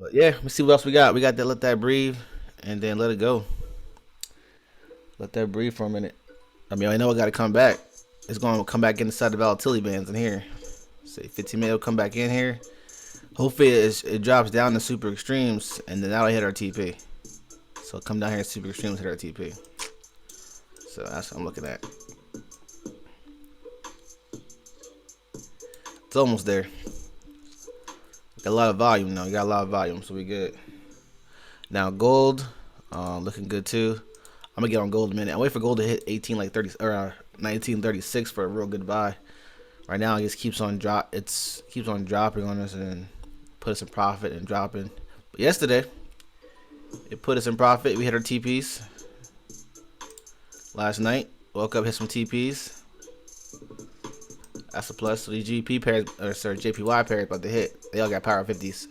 But yeah, let's see what else we got. We got to let that breathe and then let it go. Let that breathe for a minute. I mean, I know it got to come back. It's going to come back inside the volatility bands in here. Say 15 minute will come back in here. Hopefully it drops down to super extremes and then that'll hit our TP. So come down here and super extremes hit our TP. So that's what I'm looking at. It's almost there. Got a lot of volume now. We got a lot of volume, so we good. Now gold, looking good too. I'm gonna get on gold in a minute. I wait for gold to hit 18 like 30 or 1936 for a real good buy. Right now, it just keeps on keeps on dropping on us and then put us in profit and dropping. But yesterday, it put us in profit. We hit our TPs. Last night, woke up, hit some TPs. That's a plus. So these GP pairs, or sorry, JPY pairs, about to hit. They all got power 50s.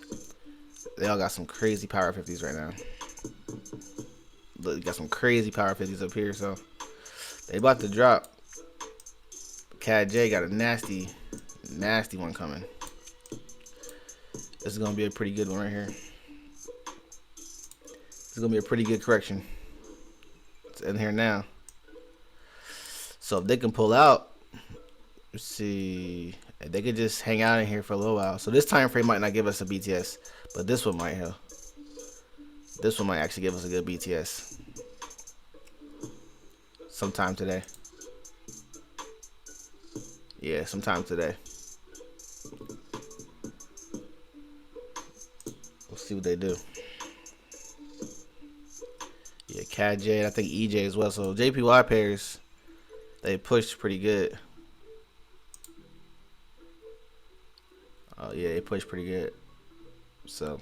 They all got some crazy power 50s right now. Look, got some crazy power 50s up here, so they about to drop. Cat J got a nasty one coming. This is gonna be a pretty good one right here. This is gonna be a pretty good correction. It's in here now. So if they can pull out, let's see, if they could just hang out in here for a little while. So this time frame might not give us a BTS, but this one might help. This one might actually give us a good BTS sometime today. Yeah, sometime today. We'll see what they do. Yeah, Cat J, I think EJ as well. So JPY pairs, they pushed pretty good. Oh yeah, they pushed pretty good. So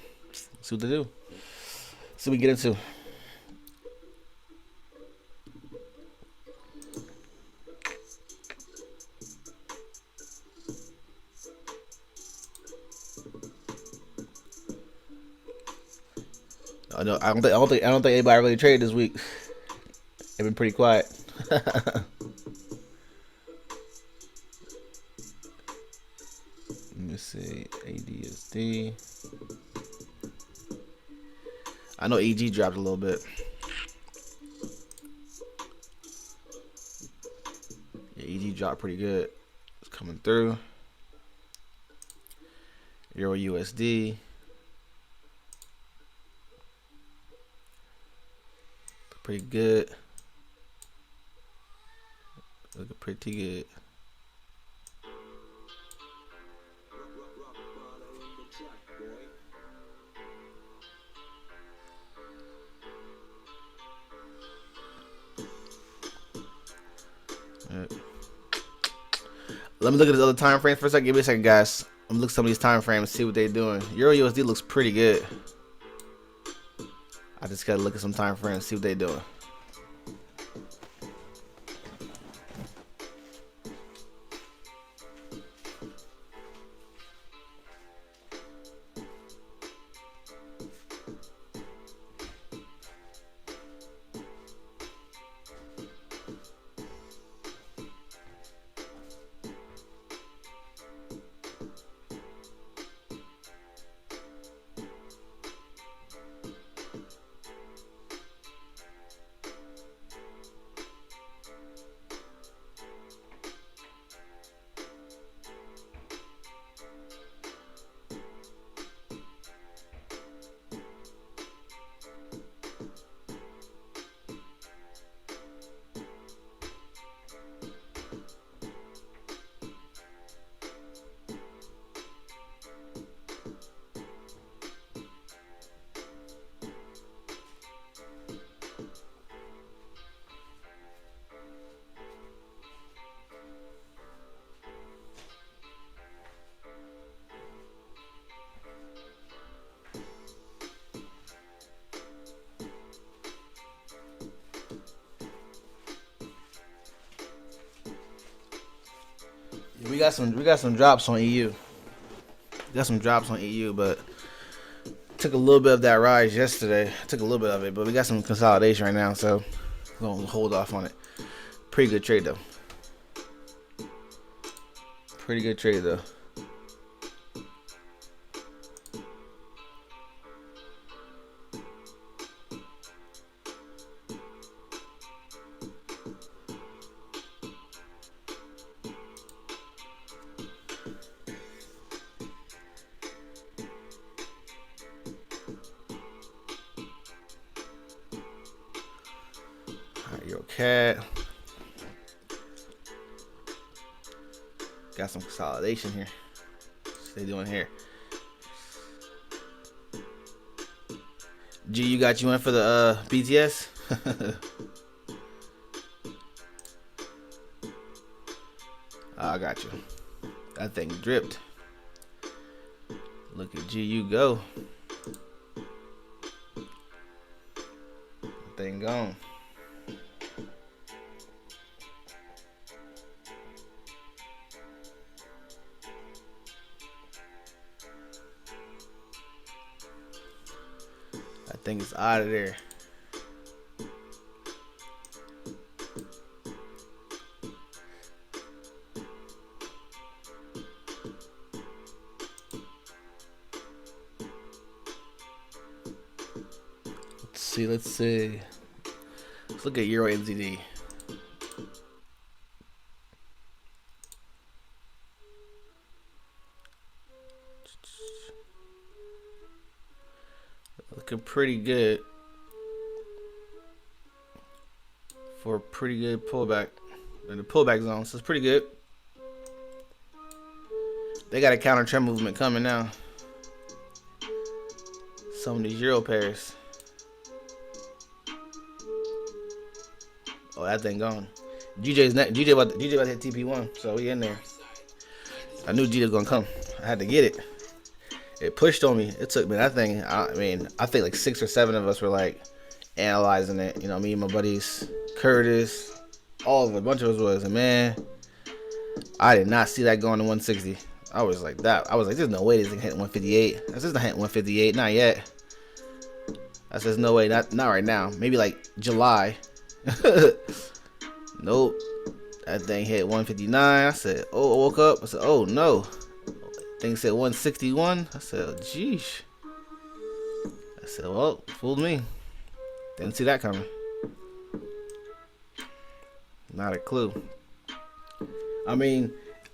see what they do. See what we get into. I don't think anybody really traded this week. They've been pretty quiet. Let me see. ADSD. I know EG dropped a little bit. Yeah, EG dropped pretty good. It's coming through. Euro USD. Pretty good. Looking pretty good. Right. Let me look at this other time frames for a second. Give me a second, guys. I'm gonna look at some of these time frames, see what they're doing. Euro USD looks pretty good. I just gotta look at some time frames, see what they're doing. We got some drops on EU. We got some drops on EU, but took a little bit of that rise yesterday. Took a little bit of it, but we got some consolidation right now, so we're gonna hold off on it. Pretty good trade though. Pretty good trade though. CAD. Got some consolidation here. What's they doing here? G, you got you in for the BTS? I got you. That thing dripped. Look at G, you go. That thing gone. I think it's out of there. Let's see. Let's look at Euro NZD. Looking pretty good for a pretty good pullback in the pullback zone, so it's pretty good. They got a counter trend movement coming now. Some of these Euro pairs. Oh, that thing gone. GJ about to hit TP1, so we in there. I knew G was gonna come. I had to get it. It pushed on me. It took me that thing. I think like 6 or 7 of us were like analyzing it. You know, me and my buddies, Curtis, all of it, a bunch of us was. And man, I did not see that going to 160. I was like, there's no way this thing hit 158. This is not hitting 158, not yet. I said, no way, not right now. Maybe like July. Nope. That thing hit 159. I said, oh, I woke up. I said, oh no. Thing said 161. I said, geesh. I said, well, fooled me. Didn't see that coming. Not a clue. I mean,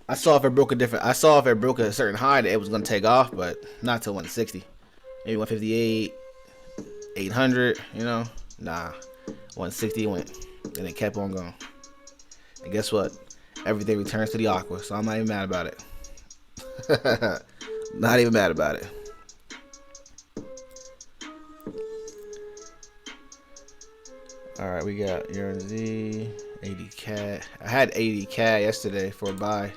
I saw if it broke a certain high that it was gonna take off, but not till 160. Maybe 158, 800. You know, nah. 160 went, and it kept on going. And guess what? Everything returns to the aqua, so I'm not even mad about it. Not even mad about it. All right, we got Euro Z, 80 CAD. I had 80 CAD yesterday for a buy.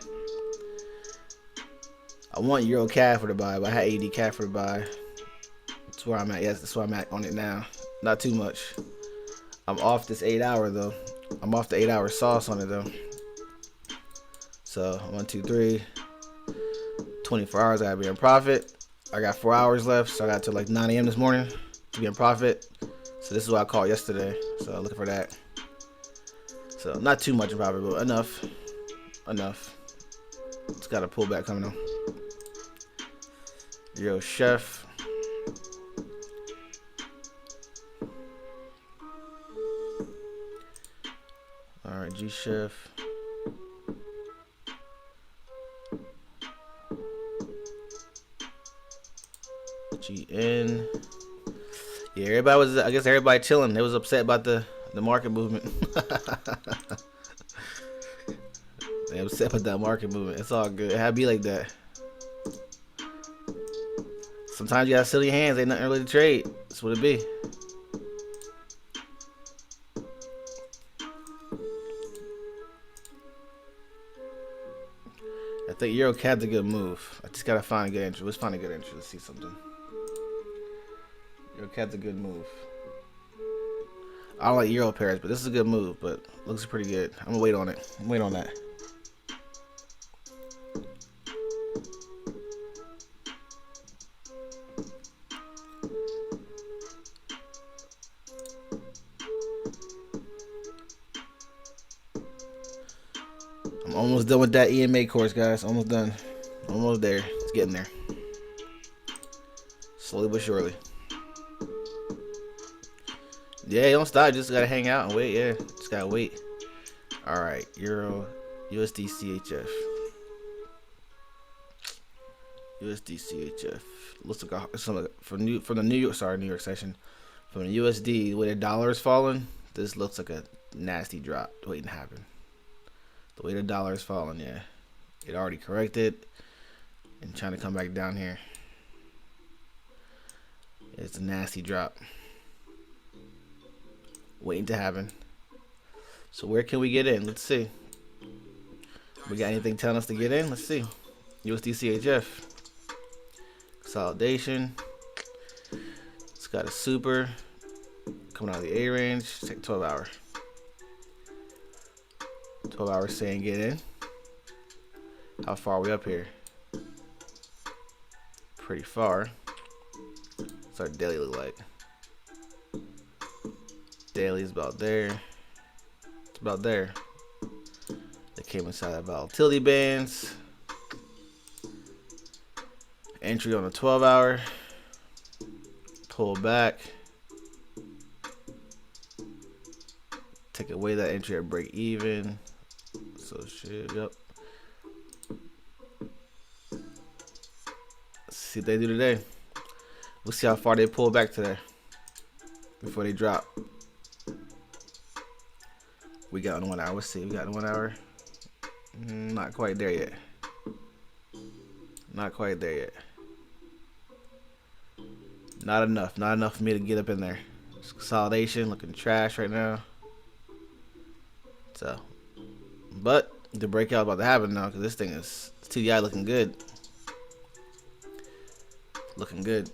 I want Euro CAD for the buy, but I had 80 CAD for the buy. That's where I'm at. Yes, that's where I'm at on it now. Not too much. I'm off this 8 hour though. I'm off the 8 hour sauce on it though. So 1, 2, 3. 24 hours I gotta be in profit. I got 4 hours left, so I got to like 9 a.m. this morning to be in profit. So this is what I called yesterday. So looking for that. So not too much in profit, but enough. It's got a pullback coming on. Yo, Chef. All right, G Chef. GN. Yeah, I guess everybody chilling. They was upset about the market movement. They upset about that market movement. It's all good. It had to be like that. Sometimes you got silly hands. Ain't nothing really to trade. That's what it be. I think Euro CAD's a good move. I just gotta find a good entry. Let's find a good entry. Let's see something. Euro CAD's a good move. I don't like Euro pairs, but this is a good move. But looks pretty good. I'm gonna wait on it. Wait on that. I'm almost done with that EMA course, guys. Almost done. Almost there. It's getting there. Slowly but surely. Yeah, don't stop. Just gotta hang out and wait. Yeah, just gotta wait. All right, Euro, USD, CHF, USD, CHF. Looks like from the New York session. From the USD, where the dollar is falling, this looks like a nasty drop waiting to happen. The way the dollar is falling, yeah. It already corrected and trying to come back down here. It's a nasty drop waiting to happen. So where can we get in? Let's see. We got anything telling us to get in? Let's see. USD CHF consolidation. It's got a super coming out of the A range. Take 12 hour. 12 hours saying get in. How far are we up here? Pretty far. What's our daily look like? Daily is about there. It's about there. They came inside the volatility bands. Entry on the 12 hour. Pull back. Take away that entry at break even. So shit, yep. Let's see what they do today. We'll see how far they pull back today before they drop. We got in 1 hour. Let's see. We got in 1 hour. Not quite there yet. Not quite there yet. Not enough. Not enough for me to get up in there. It's consolidation looking trash right now. So, but the breakout about to happen now because this thing is TDI looking good. Looking good.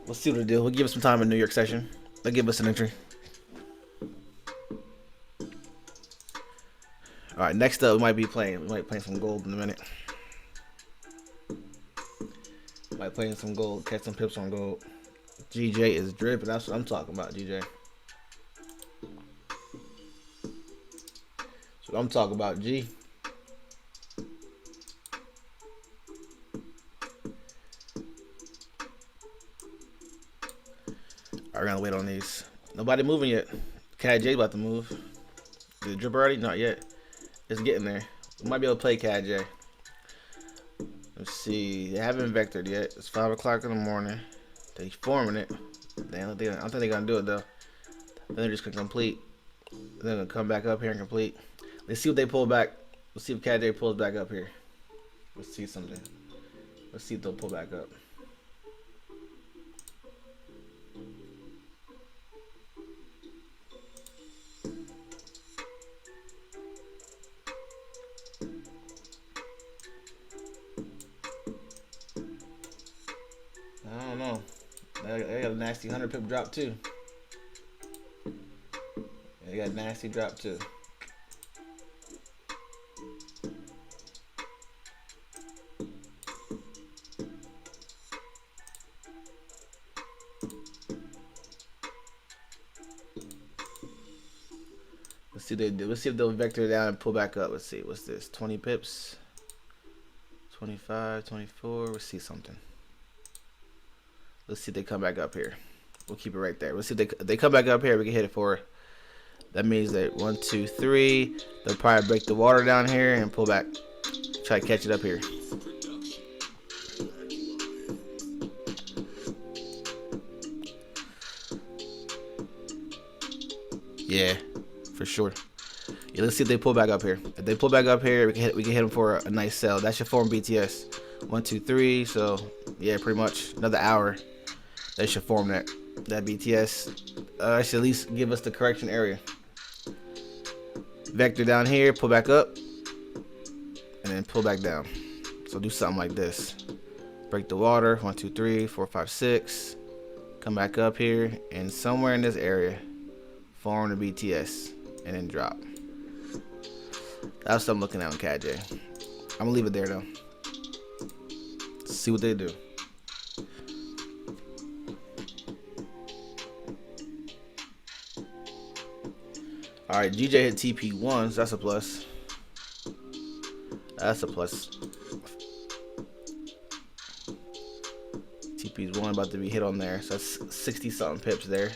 We'll see what they do. We'll give us some time in New York session. They'll give us an entry. All right, next up, we might be playing some gold in a minute. Might playing some gold, catch some pips on gold. GJ is dripping. That's what I'm talking about, GJ. That's what I'm talking about, G. Alright, we're gonna wait on these. Nobody moving yet. Cat J about to move. Did it drip already? Not yet. It's getting there. We might be able to play Cat J. Let's see. They haven't vectored yet. It's 5 o'clock in the morning. They forming it. I don't think they're gonna do it though. Then they're just gonna complete. They're gonna come back up here and complete. Let's see what they pull back. Let's see if Cat J pulls back up here. Let's see something. Let's see if they'll pull back up. I don't know. They got a nasty 100 pip drop too. They got a nasty drop too. Let's see what they do. Let's see if they'll vector down and pull back up. Let's see. What's this? 20 pips. 25, 24. Let's see something. Let's see if they come back up here. We'll keep it right there. Let's see if they come back up here. We can hit it for. That means that 1, 2, 3. They'll probably break the water down here and pull back. Try to catch it up here. Yeah, for sure. Yeah, let's see if they pull back up here. If they pull back up here, we can hit them for a nice sell. That should form BTS. 1, 2, 3. So yeah, pretty much another hour. They should form that BTS. That should at least give us the correction area. Vector down here, pull back up, and then pull back down. So do something like this. Break the water. 1, 2, 3, 4, 5, 6. Come back up here, and somewhere in this area, form the BTS, and then drop. That's what I'm looking at on Cat J. I'm gonna leave it there though. See what they do. All right, GJ hit TP1, so that's a plus. That's a plus. TP's 1 about to be hit on there, so that's 60 something pips there.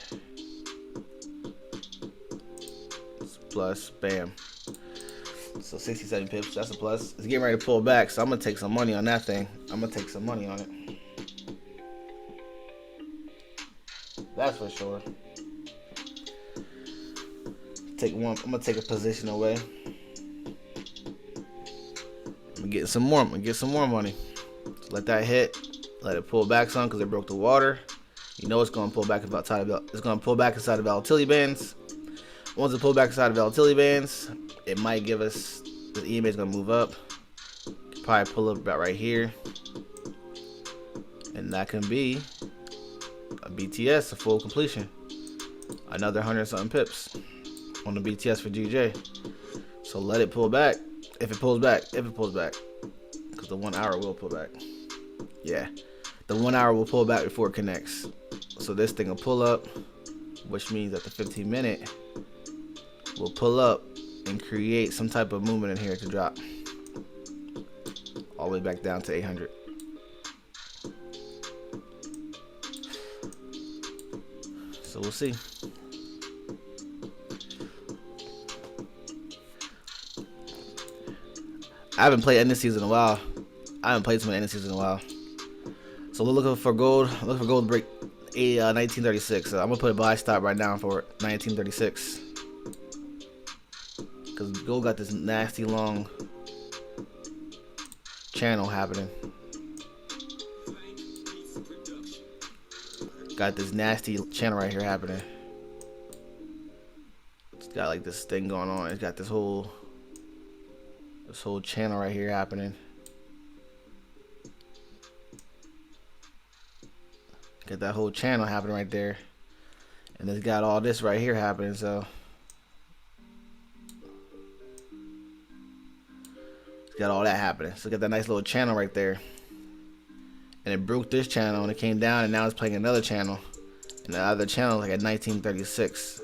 Plus, bam. So 67 pips, that's a plus. It's getting ready to pull back, so I'm gonna take some money on that thing. I'm gonna take some money on it. That's for sure. Take one. I'm gonna take a position away. I'm gonna get some more. I'm gonna get some more money. So let that hit. Let it pull back some because it broke the water. You know it's gonna pull back inside of it's gonna pull back inside of volatility bands. Once it pulls back inside of volatility bands, it might give us the EMA is gonna move up. Probably pull up about right here, and that can be a BTS, a full completion. Another 100 something pips on the BTS for GJ. So let it pull back. If it pulls back, because the 1 hour will pull back. Yeah, the 1 hour will pull back before it connects. So this thing will pull up, which means that the 15-minute will pull up and create some type of movement in here to drop all the way back down to 800. So we'll see. I haven't played indices in a while. I haven't played too many indices in a while. So we're looking for gold. Looking for gold to break 1936. So I'm gonna put a buy stop right now for 1936. Because gold got this nasty long channel happening. Got this nasty channel right here happening. It's got like this thing going on. It's got this whole channel right here happening. Got that whole channel happening right there. And it's got all this right here happening, so it's got all that happening. So got that nice little channel right there. And it broke this channel and it came down and now it's playing another channel. And the other channel like at 1936.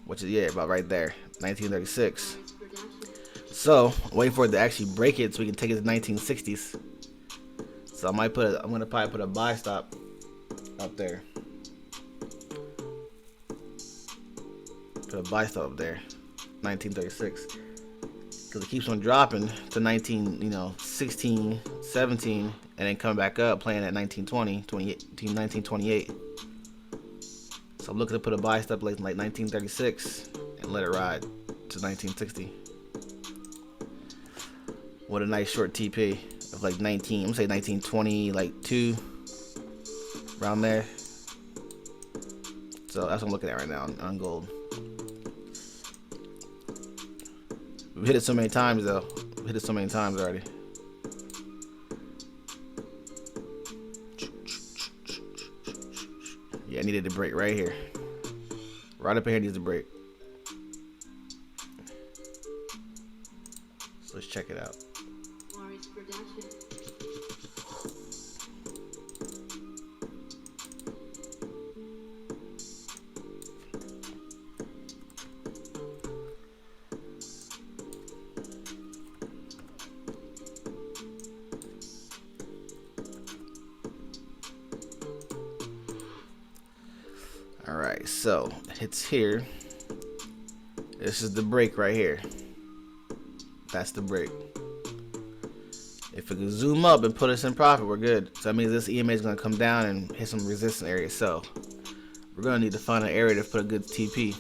Which is about right there. 1936. So wait for it to actually break it so we can take it to 1960s. So I'm gonna probably put a buy stop up there. Put a buy stop up there. 1936. Because it keeps on dropping to 16, 17, and then come back up playing at 1920, 1928. So I'm looking to put a buy stop like 1936 and let it ride to 1960. With a nice short TP of like 19, I'm gonna say 1920, like 2, around there. So that's what I'm looking at right now on gold. We've hit it so many times though. We've hit it so many times already. Yeah, I needed to break right here. Right up in here needs to break. So let's check it out. Alright, so it's here. This is the break right here. That's the break. If we can zoom up and put us in profit, we're good. So that means this EMA is going to come down and hit some resistance areas. So we're going to need to find an area to put a good TP.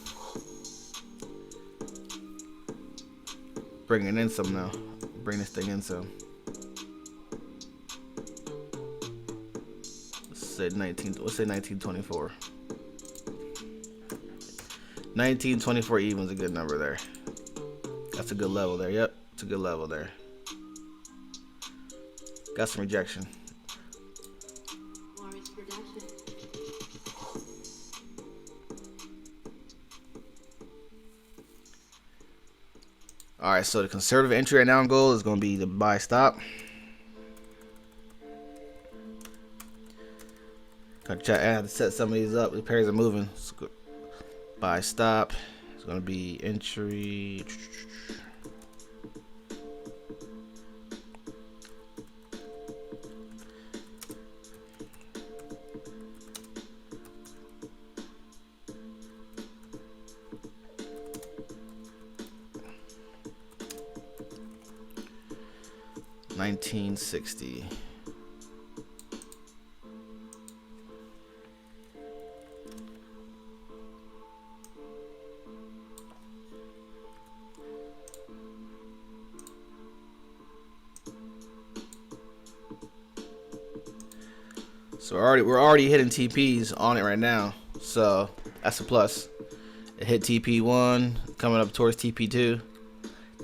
Bring it in some now. Bring this thing in some. Let's say 1924. 1924 even is a good number there. That's a good level there. Yep, it's a good level there. Got some rejection. Alright, so the conservative entry right now in gold is going to be the buy stop. I have to set some of these up. The pairs are moving. Buy stop. It's going to be entry. $19.60. So we're already hitting TPs on it right now. So that's a plus. It hit TP1, coming up towards TP2.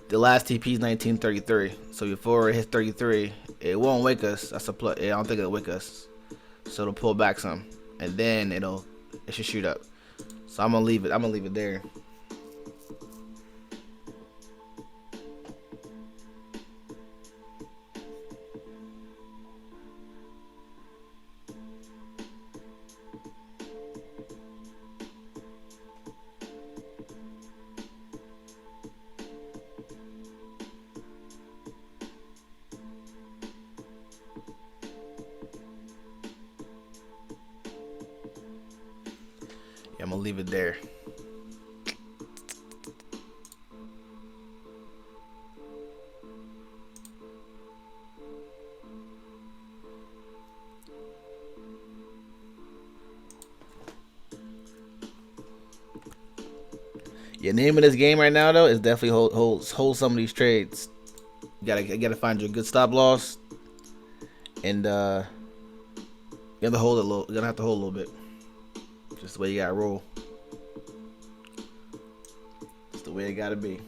The last TP is 1933. So before it hits 33, it won't wake us. That's a plus. I don't think it'll wake us. So it'll pull back some, and then it should shoot up. So I'm gonna leave it. I'm gonna leave it there. Yeah, I'm gonna leave it there. Yeah, name of this game right now though is definitely hold some of these trades. You gotta find your good stop loss, and you have to hold it a little. You're gonna have to hold a little bit. Just the way you gotta roll. Just the way it gotta be.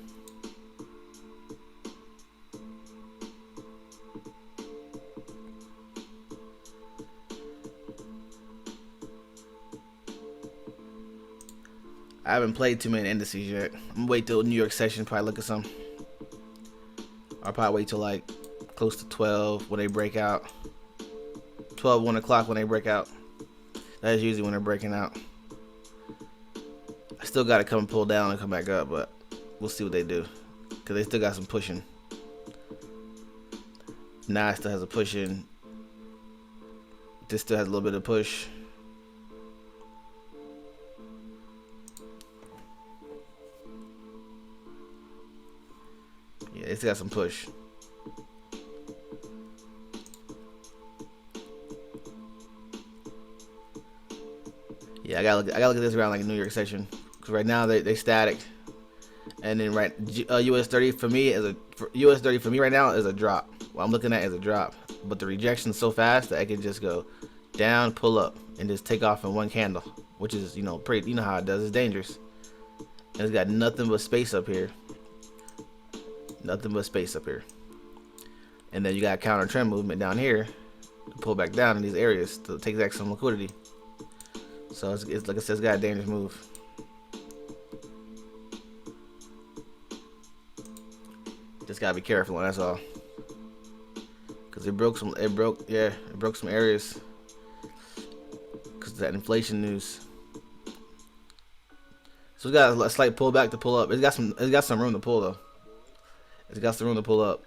I haven't played too many indices yet. I'm gonna wait till New York session, probably look at some. I'll probably wait till like close to 12 when they break out. 12, 1 o'clock when they break out. That is usually when they're breaking out. I still gotta come pull down and come back up, but we'll see what they do. Cause they still got some pushing. Nah, it still has a push in. This still has a little bit of push. Yeah, it's got some push. Yeah, I gotta look at this around like a New York session. Cause right now they static, and then US 30 for me US 30 for me right now is a drop. What I'm looking at is a drop, but the rejection's so fast that I can just go down, pull up, and just take off in one candle, which is pretty. You know how it does. It's dangerous, and it's got nothing but space up here. Nothing but space up here. And then you got counter trend movement down here to pull back down in these areas to take back some liquidity. So it's like I said, it's got a dangerous move. Just gotta be careful, and that's all. Cause it broke some areas. Cause of that inflation news. So it's got a slight pullback to pull up. It's got some room to pull though. It's got some room to pull up.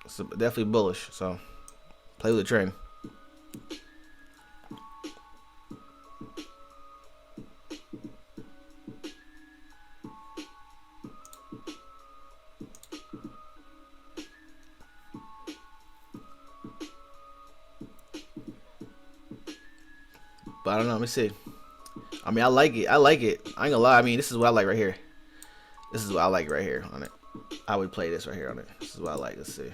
It's definitely bullish. So play with the trend. But I don't know. Let me see. I mean, I like it. I ain't gonna lie. I mean, this is what I like right here. This is what I like right here on it. I would play this right here on it. This is what I like. Let's see.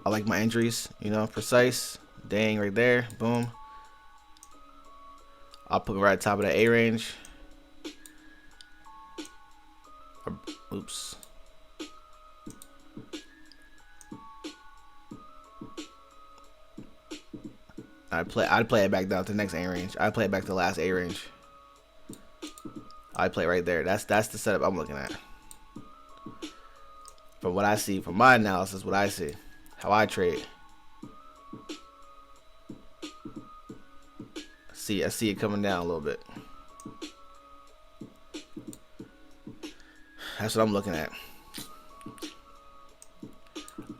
I like my entries. Precise. Dang, right there. Boom. I'll put it right at the top of that A range. Oops. I'd play it back down to the next A range. I'd play it back to the last A range. I'd play it right there. That's the setup I'm looking at. From what I see, from my analysis, what I see, how I trade. I see it coming down a little bit. That's what I'm looking at.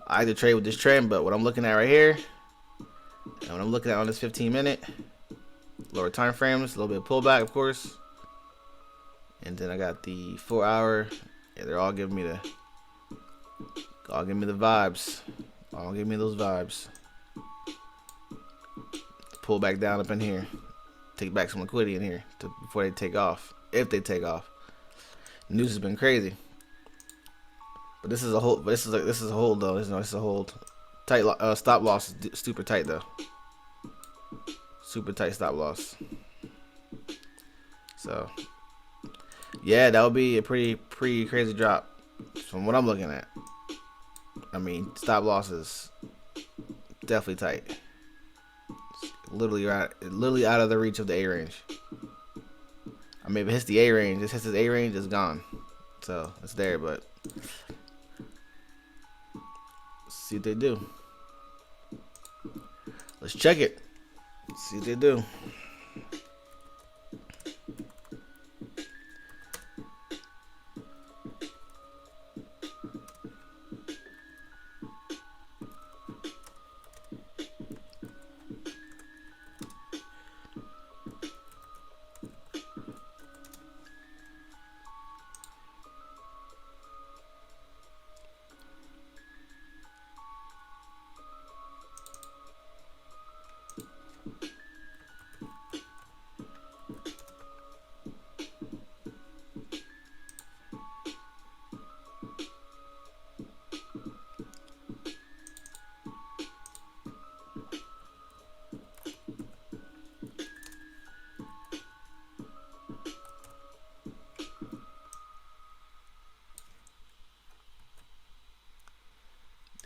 I like to trade with this trend, but what I'm looking at right here, and what I'm looking at on this 15-minute, lower time frames, a little bit of pullback, of course. And then I got the 4-hour. Yeah, they're all giving me the vibes. All give me those vibes. Pull back down up in here. Take back some liquidity in here before they take off. If they take off. News has been crazy. But this is a hold. This is a hold though. It's a hold. Tight stop loss is super tight though. Super tight stop loss. So yeah, that would be a pretty crazy drop from what I'm looking at. I mean, stop loss is definitely tight. It's literally out of the reach of the A range. I mean, if it hits the A range, it hits the A range, it's gone. So it's there, but let's see what they do. Let's check it. Let's see what they do.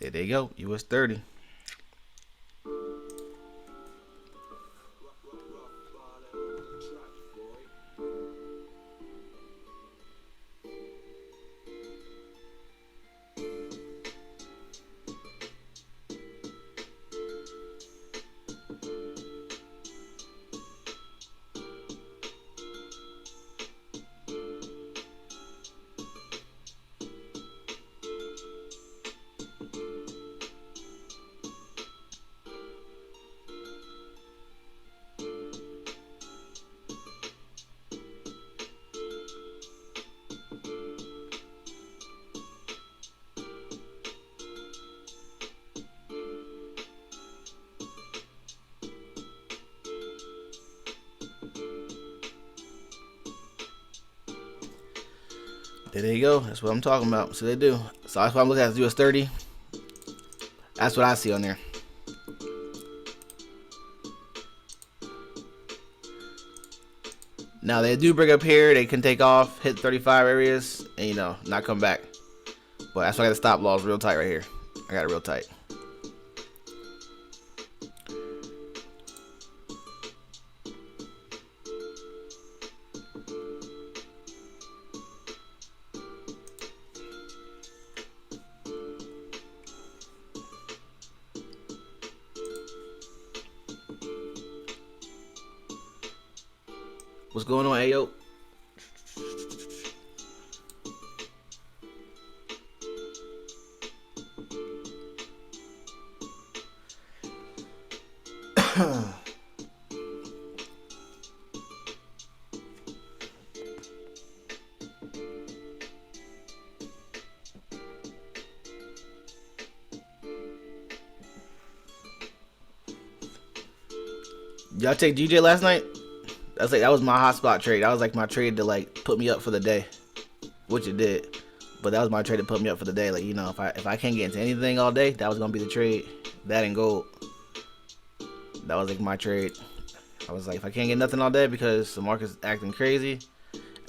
There they go. US 30. There you go. That's what I'm talking about. So they do. So that's why I'm looking at US 30. That's what I see on there. Now they do bring up here. They can take off, hit 35 areas, and not come back. But that's why I got the stop loss real tight right here. I got it real tight. What's going on, Ayo? Y'all take GJ last night? That was my hotspot trade. That was like my trade to put me up for the day, which it did. But that was my trade to put me up for the day. If I can't get into anything all day, that was gonna be the trade. That and gold. That was like my trade. I was like, if I can't get nothing all day because the market's acting crazy,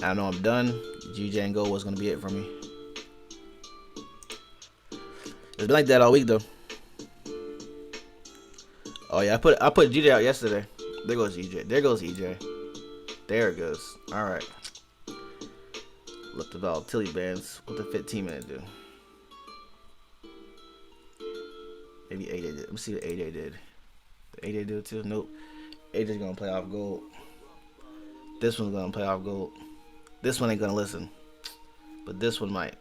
I know I'm done. GJ and gold was gonna be it for me. It's been like that all week though. Oh yeah, I put GJ out yesterday. There goes EJ. There goes EJ. There it goes. All right. Look the volatility bands. What the 15-minute do? Maybe 8-day did. Let me see what 8-day did. The 8-day do it too? Nope. 8-day's gonna play off gold. This one's gonna play off gold. This one ain't gonna listen, but this one might.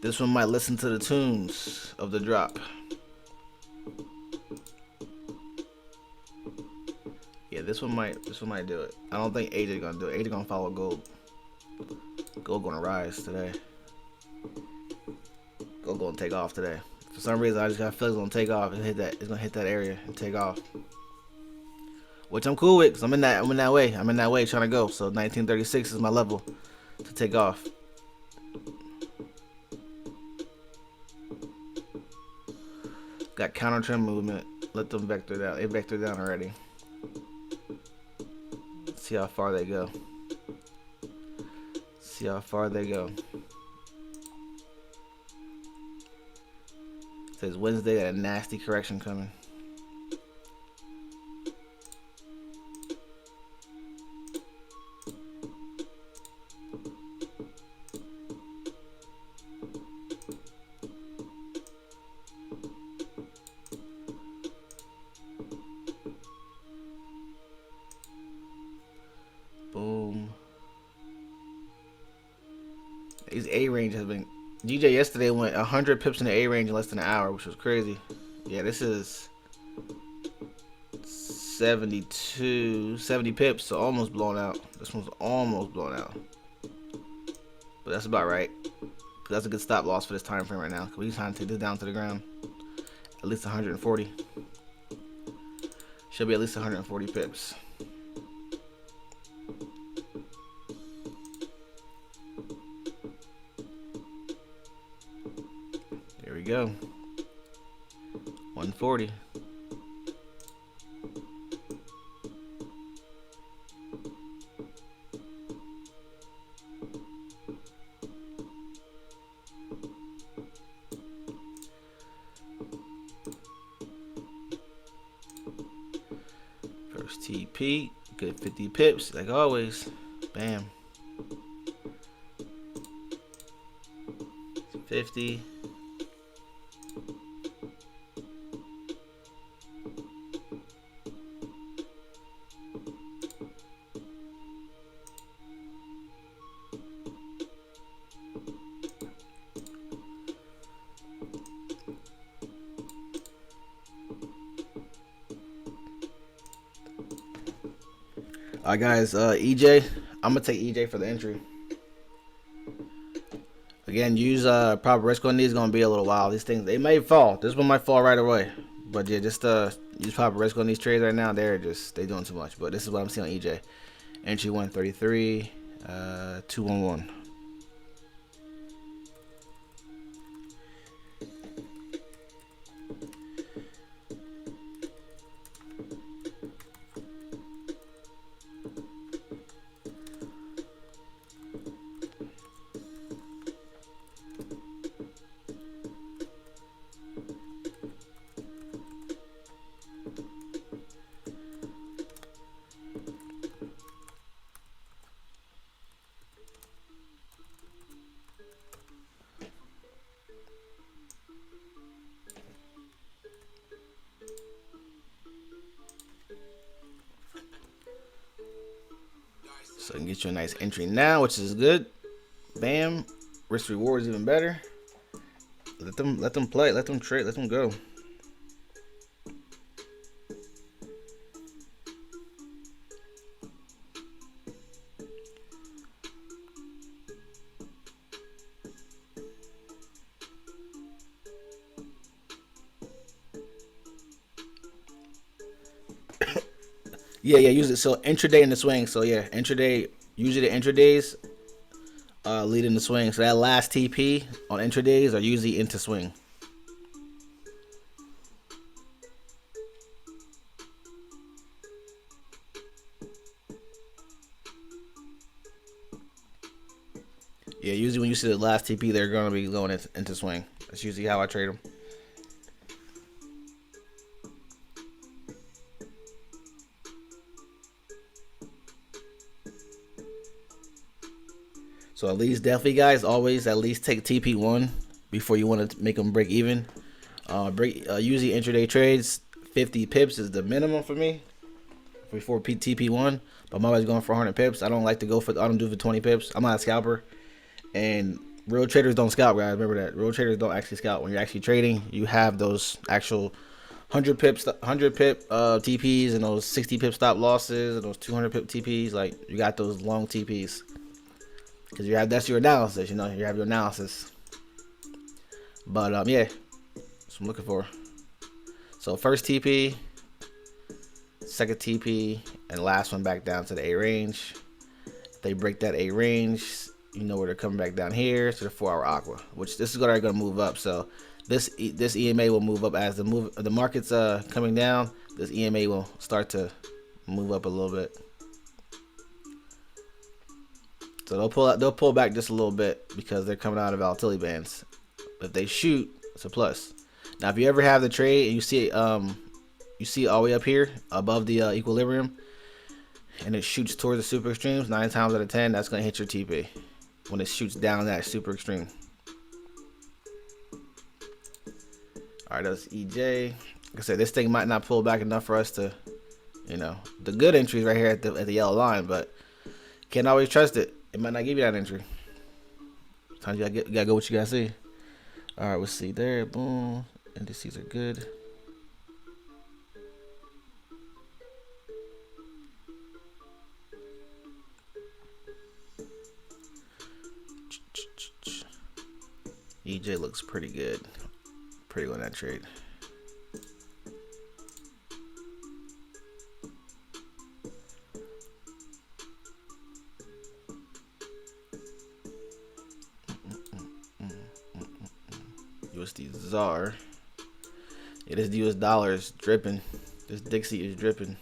This one might listen to the tunes of the drop. Yeah, this one might do it. I don't think AJ gonna do it. AJ gonna follow gold. Gold gonna rise today. Gold gonna take off today. For some reason, I just got feel it's gonna take off and hit that. It's gonna hit that area and take off, which I'm cool with. Cause I'm in that way. I'm in that way trying to go. So 1936 is my level to take off. Got counter trend movement. Let them vector down. They vector down already. Let's see how far they go. See how far they go. It says Wednesday got a nasty correction coming. Boom. His A range has been. DJ yesterday went 100 pips in the A range in less than an hour, which was crazy. Yeah, this is 70 pips, so almost blown out. This one's almost blown out, but that's about right. That's a good stop loss for this time frame right now. Cause we're trying to take this down to the ground. At least 140. Should be at least 140 pips. There we go. 140. First TP, good 50 pips, like always. Bam. 50. Alright guys, EJ, I'm gonna take EJ for the entry. Again, use proper risk on these. It's gonna be a little while. These things, they may fall. This one might fall right away, but yeah, just use proper risk on these trades right now. They doing too much. But this is what I'm seeing on EJ. Entry 133, 211. So I can get you a nice entry now, which is good. Bam. Risk reward is even better. Let them play, let them trade, let them go. Yeah, use it. So intraday in the swing. So yeah, intraday. Usually the intradays lead in the swing. So that last TP on intradays are usually into swing. Yeah, usually when you see the last TP, they're gonna be going into swing. That's usually how I trade them. So at least definitely guys, always at least take TP1 before you want to make them break even. Usually intraday trades, 50 pips is the minimum for me before TP1. But I'm always going for 100 pips. I don't like to go for, I don't do for 20 pips. I'm not a scalper. And real traders don't scalp, guys. Remember that. Real traders don't actually scalp. When you're actually trading, you have those actual 100 pip TPs and those 60 pip stop losses and those 200 pip TPs. Like, you got those long TPs. Because that's your analysis, you know, you have your analysis. But yeah, that's what I'm looking for. So first TP, second TP, and last one back down to the A range. If they break that A range, you know where they're coming back down here to the 4-hour aqua, which this is already going to move up. So this EMA will move up as the market's coming down. This EMA will start to move up a little bit. So they'll pull back just a little bit because they're coming out of volatility bands. If they shoot, it's a plus. Now, if you ever have the trade and you see all the way up here above the equilibrium, and it shoots towards the super extremes, 9 times out of 10, that's gonna hit your TP when it shoots down that super extreme. All right, that's EJ. Like I said, this thing might not pull back enough for us to, the good entries right here at the yellow line, but can't always trust it. It might not give you that entry. Sometimes you gotta go what you gotta see. All right, we'll see there. Boom. Indices are good. EJ looks pretty good. Pretty good on that trade. USD ZAR. It is the US dollar is dripping. This Dixie is dripping.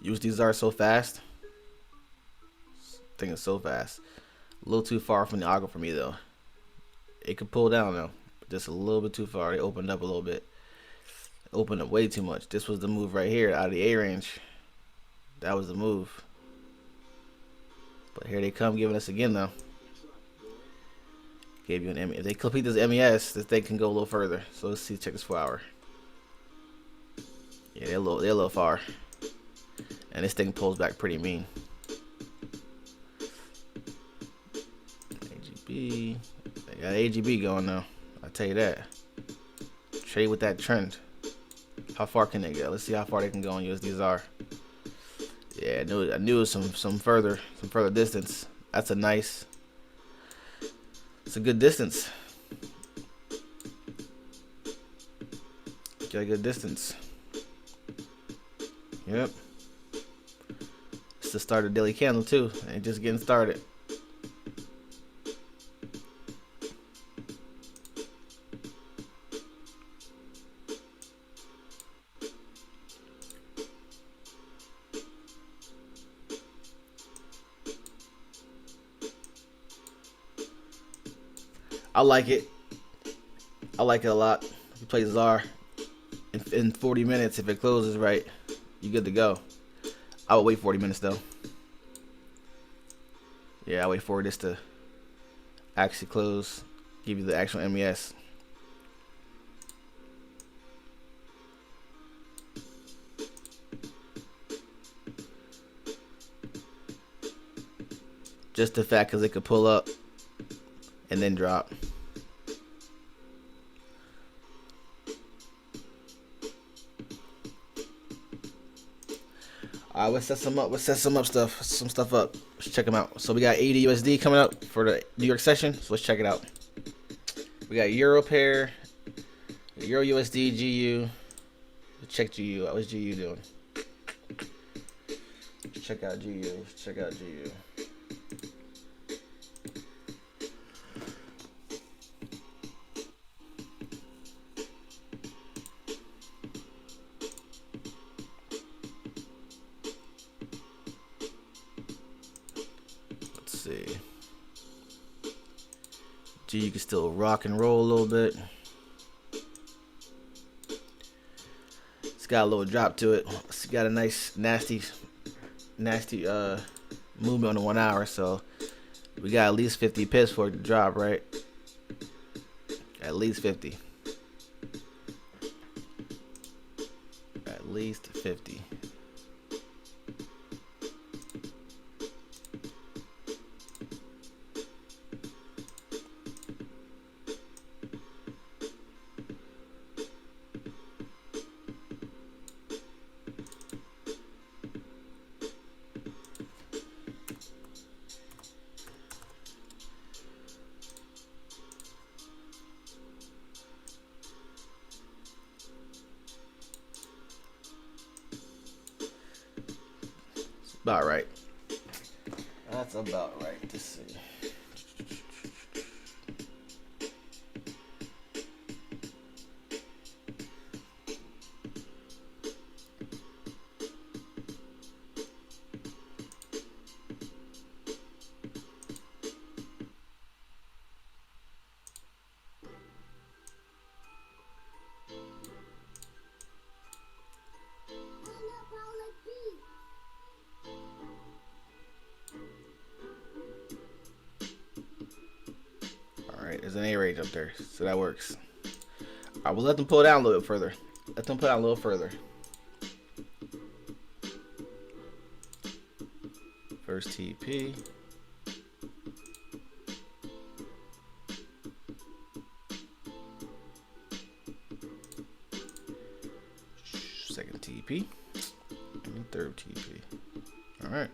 USD ZAR so fast. Thing is so fast. A little too far from the algo for me though. It could pull down though. Just a little bit too far. They opened up a little bit. Opened up way too much. This was the move right here out of the A range. That was the move. But here they come giving us again though. Gave you an MES. If they complete this MES, this thing can go a little further. So let's see. Check this 4 hour. Yeah, they're a little far. And this thing pulls back pretty mean. AGB. They got AGB going now. I'll tell you that. Trade with that trend. How far can they go? Let's see how far they can go on USD ZAR. Yeah, I knew it was some further distance. That's it's a good distance. Got a good distance. Yep. It's the start of daily candle too. And just getting started. I like it. I like it a lot. If you play ZAR in 40 minutes, if it closes right, you're good to go. I would wait 40 minutes though. Yeah, I wait for this to actually close, give you the actual MES. Just the fact because it could pull up and then drop. Alright, let's set some stuff up. Let's check them out. So we got 80 USD coming up for the New York session. So let's check it out. We got Euro pair, Euro USD, GU. Let's check GU. What's GU doing? Let's check out GU. Let's check out GU. You can still rock and roll a little bit. It's got a little drop to it. It's got a nice nasty movement on the 1 hour, so we got at least 50 pips for it to drop, right? At least 50. At least 50. About right. That's about right to see. Alright, there's an A range up there, so that works. Alright, we'll let them pull down a little bit further. Let them pull down a little further. First TP. Second TP. And third TP. Alright.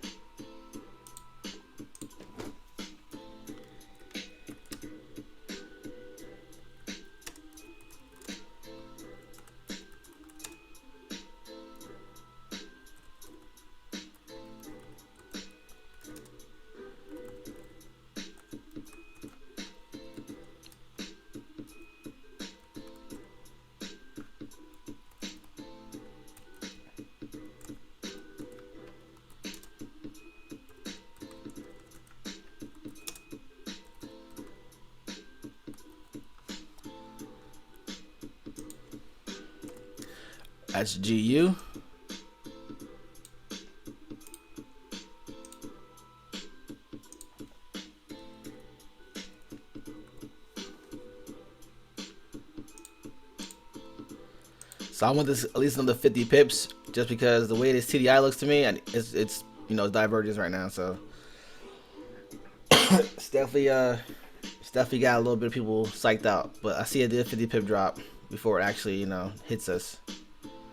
That's GU. So I want this at least another 50 pips, just because the way this TDI looks to me, and it's you know, divergence right now. So it's definitely got a little bit of people psyched out. But I see it did 50 pip drop before it actually, you know, hits us.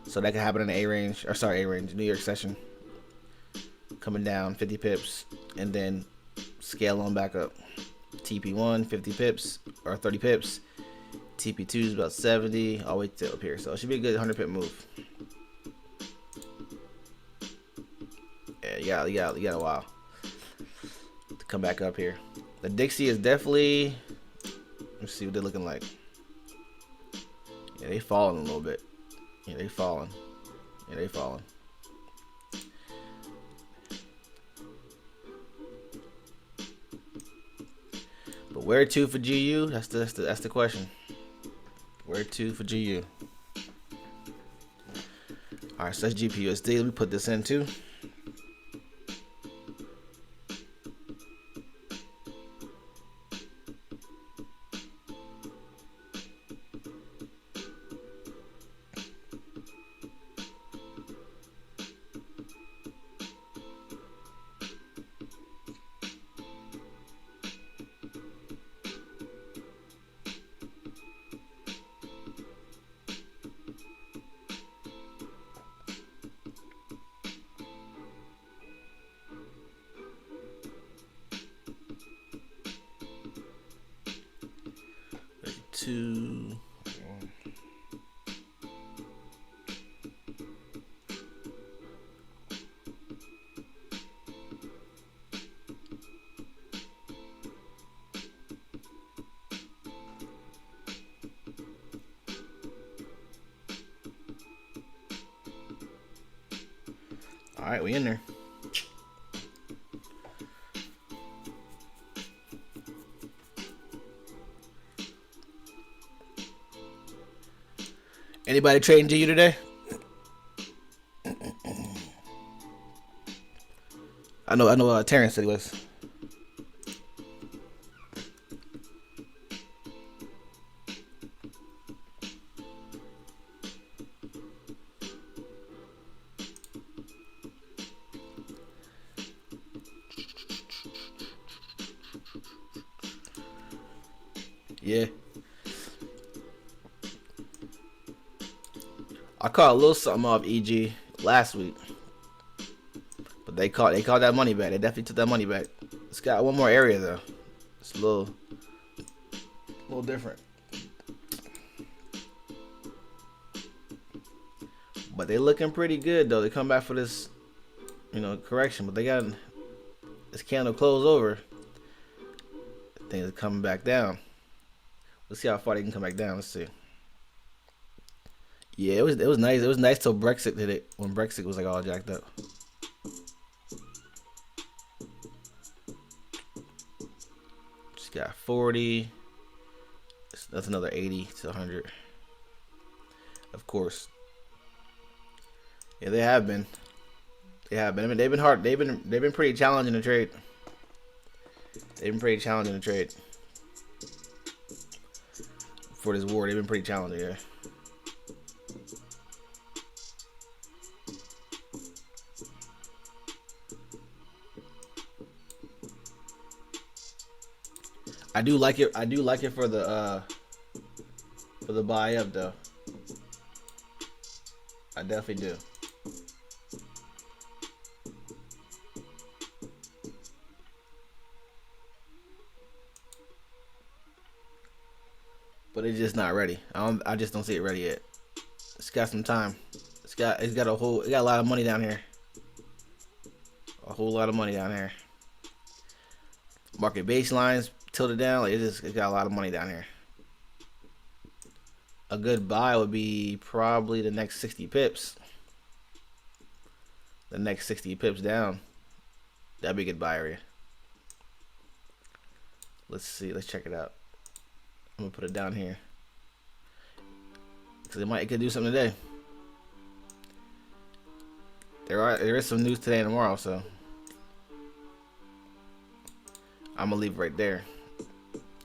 So that could happen in the A range, or sorry, A range, New York session. Coming down 50 pips and then scale on back up. TP1, 50 pips or 30 pips. TP2 is about 70, all the way to up here. So it should be a good 100 pip move. Yeah, you got a while to come back up here. The Dixie is definitely, let's see what they're looking like. Yeah, they falling a little bit. Yeah, they falling. Yeah, they falling. But where to for GU? That's the question. Where to for GU? All right, so that's GPUSD. Let me put this in too. Two. All right, we in there. Anybody trading GU today? I know Terrence said he was. Yeah. I caught a little something off EG last week, but they caught that money back. They definitely took that money back. It's got one more area though. It's a little different, but they looking pretty good though. They come back for this, you know, correction, but they got this candle close over, things are coming back down. Let's see how far they can come back down. Let's see. Yeah, it was nice. It was nice till Brexit did it. When Brexit was like all jacked up. Just got 40. That's another 80 to 100. Of course. Yeah, they have been. They have been. I mean, they've been hard. They've been pretty challenging to trade. They've been pretty challenging to trade. For this war, they've been pretty challenging, yeah. I do like it. I do like it for the buy up though. I definitely do. But it's just not ready. I just don't see it ready yet. It's got some time. It's got a lot of money down here. A whole lot of money down here. Market baselines tilted down. Like it's got a lot of money down here. A good buy would be probably the next 60 pips. The next 60 pips down. That'd be a good buy area. Let's see. Let's check it out. I'm gonna put it down here because it could do something today. There is some news today and tomorrow, so I'm gonna leave it right there.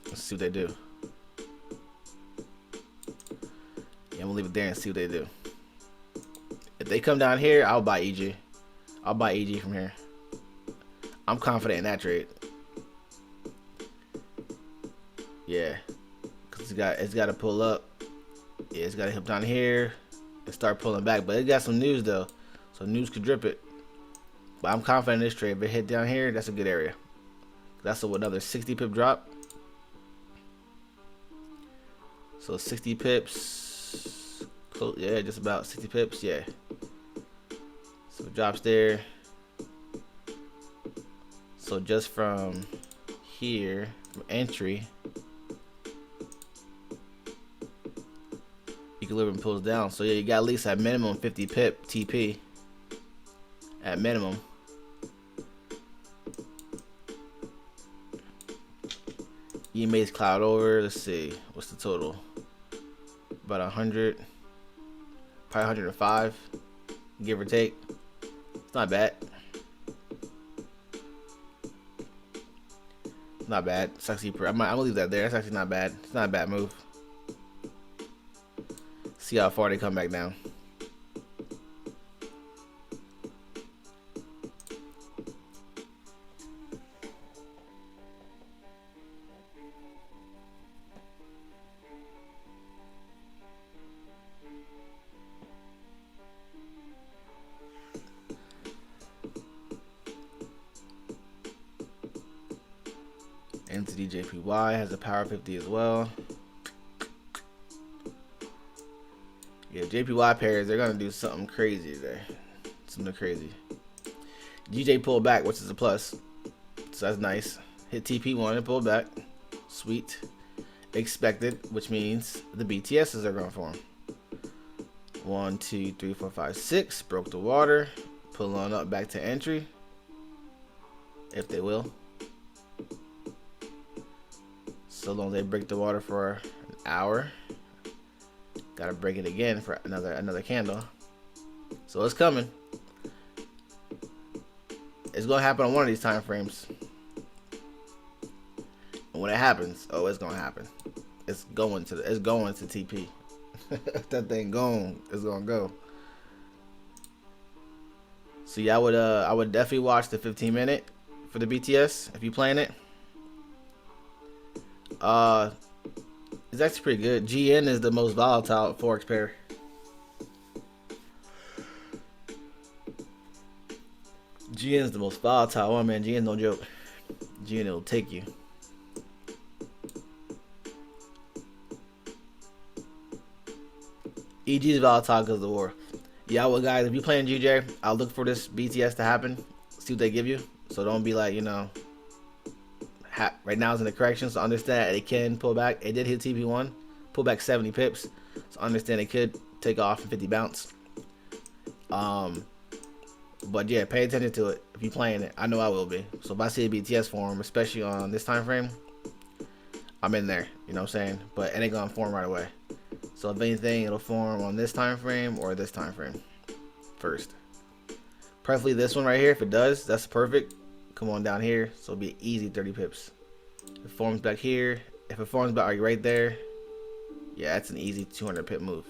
Let's see what they do. Yeah, I'm gonna leave it there and see what they do. If they come down here, I'll buy EG. I'll buy EG from here. I'm confident in that trade. Yeah. It's got to pull up. Yeah, it's got to hit down here and start pulling back. But it got some news though, so news could drip it. But I'm confident in this trade. If it hit down here, that's a good area. That's another 60 pip drop. So 60 pips. Close, yeah, just about 60 pips. Yeah. So it drops there. So just from here, from entry. Equilibrium pulls down, so yeah, you got at least at minimum 50 pip TP at minimum. EMA's cloud over. Let's see, what's the total? About 100, probably 105, give or take. It's not bad. Not bad. It's actually, I'm gonna leave that there. That's actually not bad. It's not a bad move. See how far they come back down. Entity JPY has a power 50 as well. Yeah, JPY pairs, they're gonna do something crazy today. Something crazy. GJ pulled back, which is a plus. So that's nice. Hit TP1 and pulled back. Sweet. Expected, which means the BTSs are going for him. 1, 2, 3, 4, 5, 6. Broke the water. Pull on up back to entry. If they will. So long as they break the water for an hour. Gotta break it again for another candle. So it's coming. It's gonna happen on one of these time frames. And when it happens, oh, it's gonna happen. It's going to TP. That thing gone, it's gonna go. So yeah, I would definitely watch the 15-minute for the BTS if you playing it. It's actually pretty good. GN is the most volatile forex pair. GN is the most volatile one, man. GN no joke. GN will take you. EG is volatile because of the war. Yeah, well, guys, if you're playing GJ, I'll look for this BTS to happen. See what they give you. So So don't be like, you know, right now it's in the correction. So understand it can pull back. It did hit TP1, pull back 70 pips. So understand it could take off and 50 bounce. But yeah, pay attention to it if you're playing it. I know I will be. So if I see a BTS form, especially on this time frame, I'm in there. You know what I'm saying? But it ain't gonna form right away. So if anything, it'll form on this time frame or this time frame first. Preferably this one right here. If it does, that's perfect. Come on down here. So it'll be easy 30 pips. If it forms back here. If it forms back right there, yeah, that's an easy 200 pip move,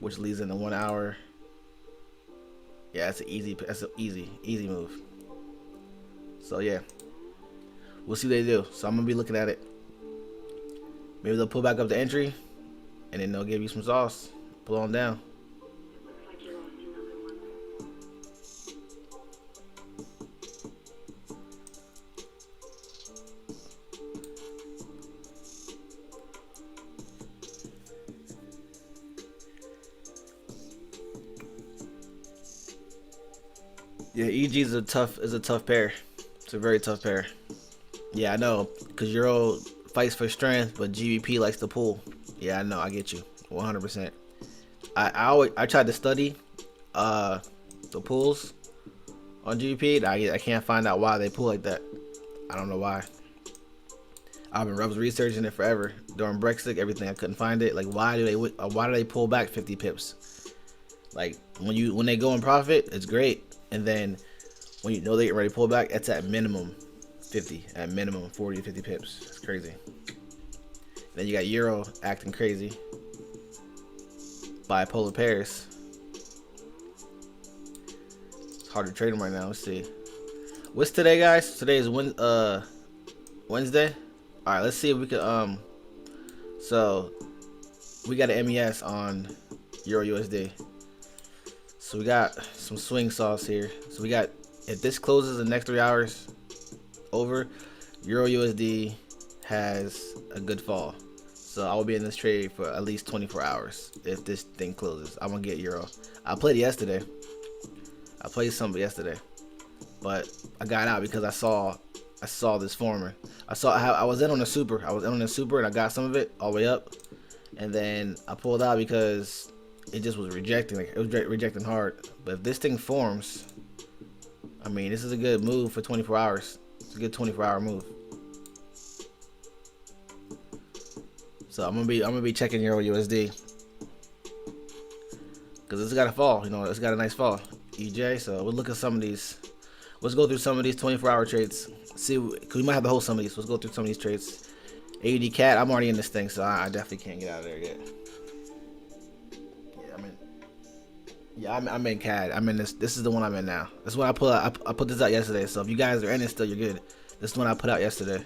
which leads into 1 hour. Yeah, that's an easy move. So yeah, we'll see what they do. So I'm gonna be looking at it. Maybe they'll pull back up the entry, and then they'll give you some sauce. Pull on down. Yeah, EG is a tough pair. It's a very tough pair. Yeah, I know, cause Euro fights for strength, but GBP likes to pull. Yeah, I know, I get you, 100%. I tried to study the pulls on GBP. I can't find out why they pull like that. I don't know why. I was researching it forever during Brexit. Everything, I couldn't find it. Like, why do they pull back 50 pips? Like when they go in profit, it's great. And then when you know they get ready to pull back, it's at minimum 50, at minimum 40 to 50 pips. It's crazy. Then you got Euro acting crazy. Bipolar pairs. It's hard to trade them right now. Let's see. What's today, guys? Today is Wednesday. All right, let's see if we can. So we got an MES on Euro USD. So we got some swing sauce here. So we got, if this closes in the next 3 hours over, Euro USD has a good fall. So I will be in this trade for at least 24 hours if this thing closes. I'm gonna get Euro. I played yesterday. I played some yesterday, but I got out because I saw this forming. I was in on the super. I was in on the super and I got some of it all the way up, and then I pulled out because it just was rejecting. Like, it was rejecting hard. But if this thing forms, I mean, this is a good move for 24 hours. It's a good 24-hour move. So I'm gonna be checking Euro USD because it's got a fall. You know, it's got a nice fall. EJ. So we'll look at some of these. Let's go through some of these 24-hour trades. See, cause we might have to hold some of these. Let's go through some of these trades. AUD cat. I'm already in this thing, so I definitely can't get out of there yet. I'm in CAD. I'm in this. This is the one I'm in now. This is what I put out. I put this out yesterday. So if you guys are in it still, you're good. This is the one I put out yesterday.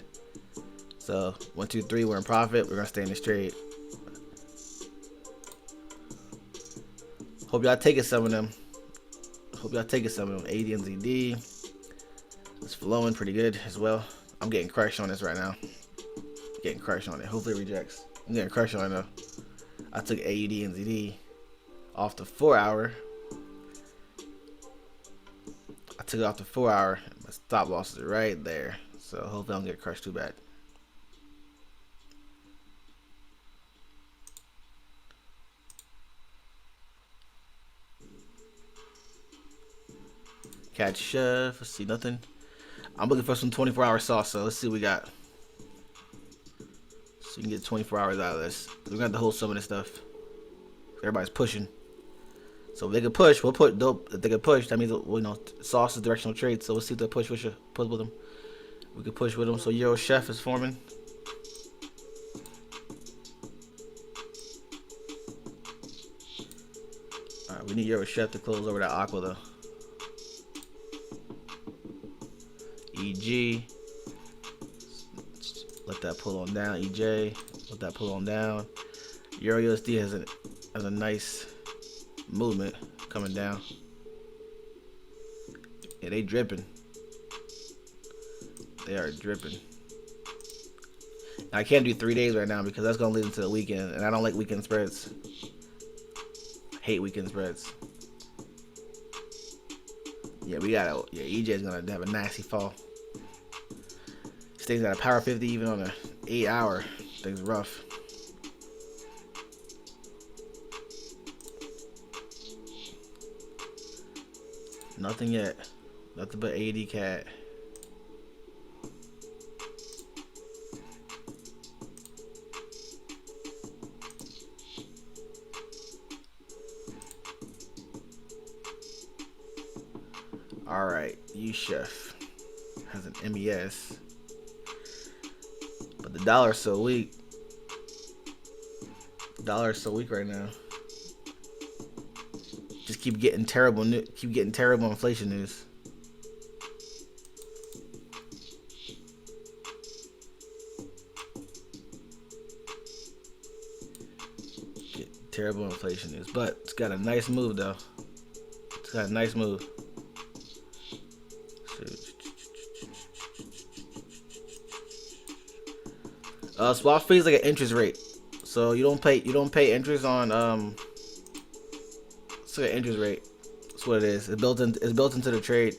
So 1, 2, 3. We're in profit. We're gonna stay in this trade. Hope y'all taking some of them. AD and ZD. It's flowing pretty good as well. I'm getting crushed on this right now. Getting crushed on it. Hopefully it rejects. I'm getting crushed on it though. I took AUD and ZD off the 4 hour. I took it off the 4 hour. My stop loss is right there. So hopefully I don't get crushed too bad. Catch chef. Let's see, nothing. I'm looking for some 24-hour sauce, so let's see what we got. So you can get 24 hours out of this. We're gonna have to hold some of this stuff. Everybody's pushing. So if they can push, we'll put dope. If they can push, that means, you know, sauce is directional trade. So we'll see if they push with them. We can push with them. So Euro chef is forming. All right, we need Euro chef to close over that aqua though. EG. Let that pull on down. EJ. Let that pull on down. Euro USD has a nice movement coming down. Yeah, they dripping. They are dripping. And I can't do 3 days right now because that's gonna lead into the weekend, and I don't like weekend spreads. I hate weekend spreads. Yeah, we got to. Yeah, EJ's gonna have a nasty fall. This thing's got a power 50 even on a 8-hour. Thing's rough. Nothing yet. Nothing but AD cat. Alright, U-Chef has an MES. But the dollar's so weak. The dollar's so weak right now. Just keep getting terrible inflation news. Terrible inflation news. But it's got a nice move though. It's got a nice move. Swap fee is like an interest rate, so you don't pay interest on it's like an interest rate. That's what it is. It's built into the trade.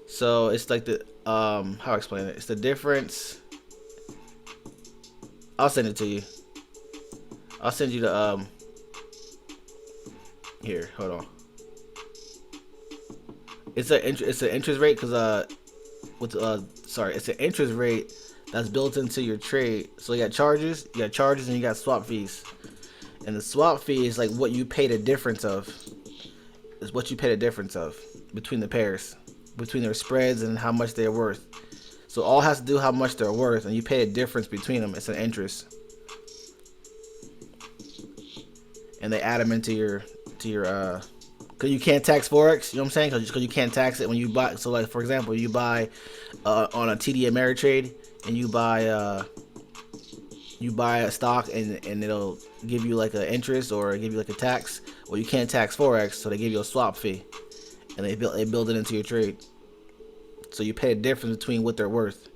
So it's like the how I explain it. It's the difference. I'll send it to you. I'll send you the here. Hold on. It's an interest rate because it's an interest rate that's built into your trade. So you got charges, and you got swap fees. And the swap fee is like what you pay the difference of. Is what you pay the difference of between the pairs, between their spreads and how much they're worth. So all has to do how much they're worth, and you pay a difference between them. It's an interest, and they add them into your because you can't tax forex. You know what I'm saying? Because you can't tax it when you buy. So like for example, you buy on a TD Ameritrade, and you buy a stock, and it'll give you like an interest or give you like a tax. Well, you can't tax forex, so they give you a swap fee, and they build it into your trade. So you pay a difference between what they're worth.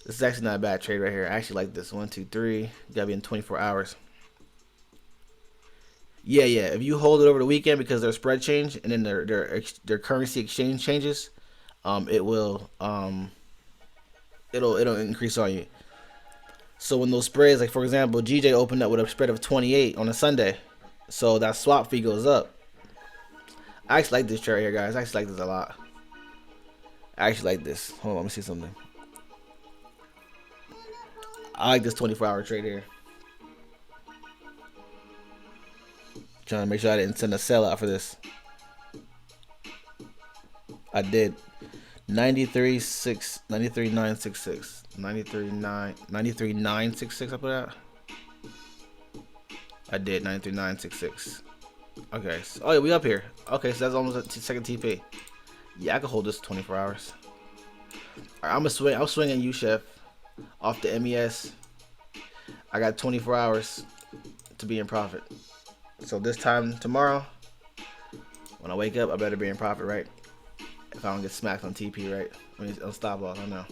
This is actually not a bad trade right here. I actually like this. 1, 2, 3. You gotta be in 24 hours. Yeah. If you hold it over the weekend because their spread change and then their currency exchange changes, it will it'll increase on you. So when those spreads, like for example, GJ opened up with a spread of 28 on a Sunday, so that swap fee goes up. I actually like this trade here, guys. I actually like this a lot. I actually like this. Hold on, let me see something. I like this 24-hour trade here. Trying to make sure I didn't send a sellout for this. I did. 93,966. 93,966 I put out. I did 93,966. Okay. So, oh yeah, we up here. Okay, so that's almost a second TP. Yeah, I can hold this 24 hours. Alright, I'm swinging U-Chef off the MES. I got 24 hours to be in profit. So this time tomorrow, when I wake up, I better be in profit, right? If I don't get smacked on TP, right? I mean, on stop loss, I know.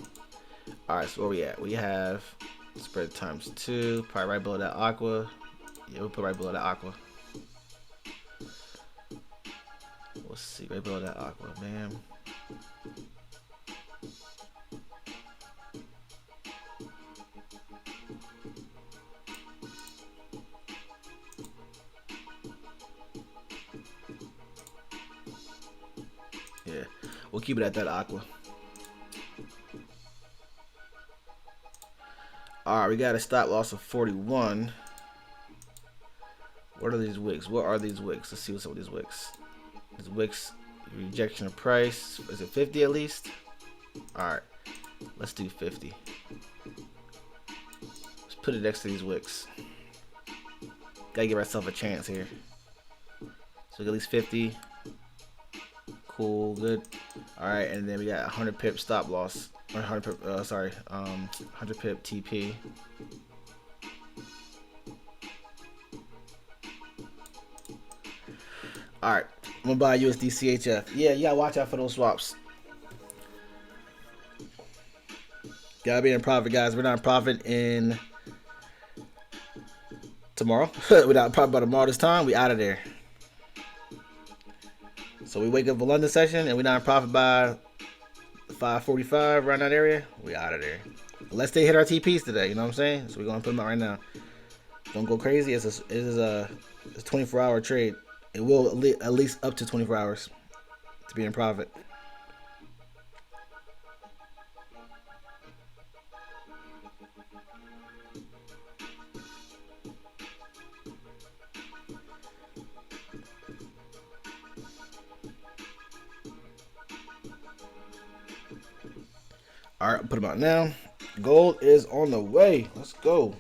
Alright, so where we at? We have spread times 2, probably right below that aqua. Yeah, we'll put right below that aqua. We'll see, right below that aqua, bam. Yeah, we'll keep it at that aqua. Alright, we got a stop loss of 41. What are these wicks? What are these wicks? Let's see what's up with these wicks. These wicks, rejection of price. Is it 50 at least? Alright, let's do 50. Let's put it next to these wicks. Gotta give ourselves a chance here. So at least 50. Cool, good. Alright, and then we got 100 pip stop loss. Or 100 pip, 100 pip TP. Alright, I'm gonna buy USD CHF. Yeah, you gotta watch out for those swaps. Gotta be in profit, guys. We're not in profit in tomorrow. We're not in profit by tomorrow this time. We out of there. So we wake up for London session and we're not in profit by 5:45 around that area. We out of there. Unless they hit our TPs today, you know what I'm saying? So we're gonna put them out right now. Don't go crazy. It's a 24-hour trade. It will at least up to 24 hours to be in profit. All right, I'll put them out now. Gold is on the way. Let's go.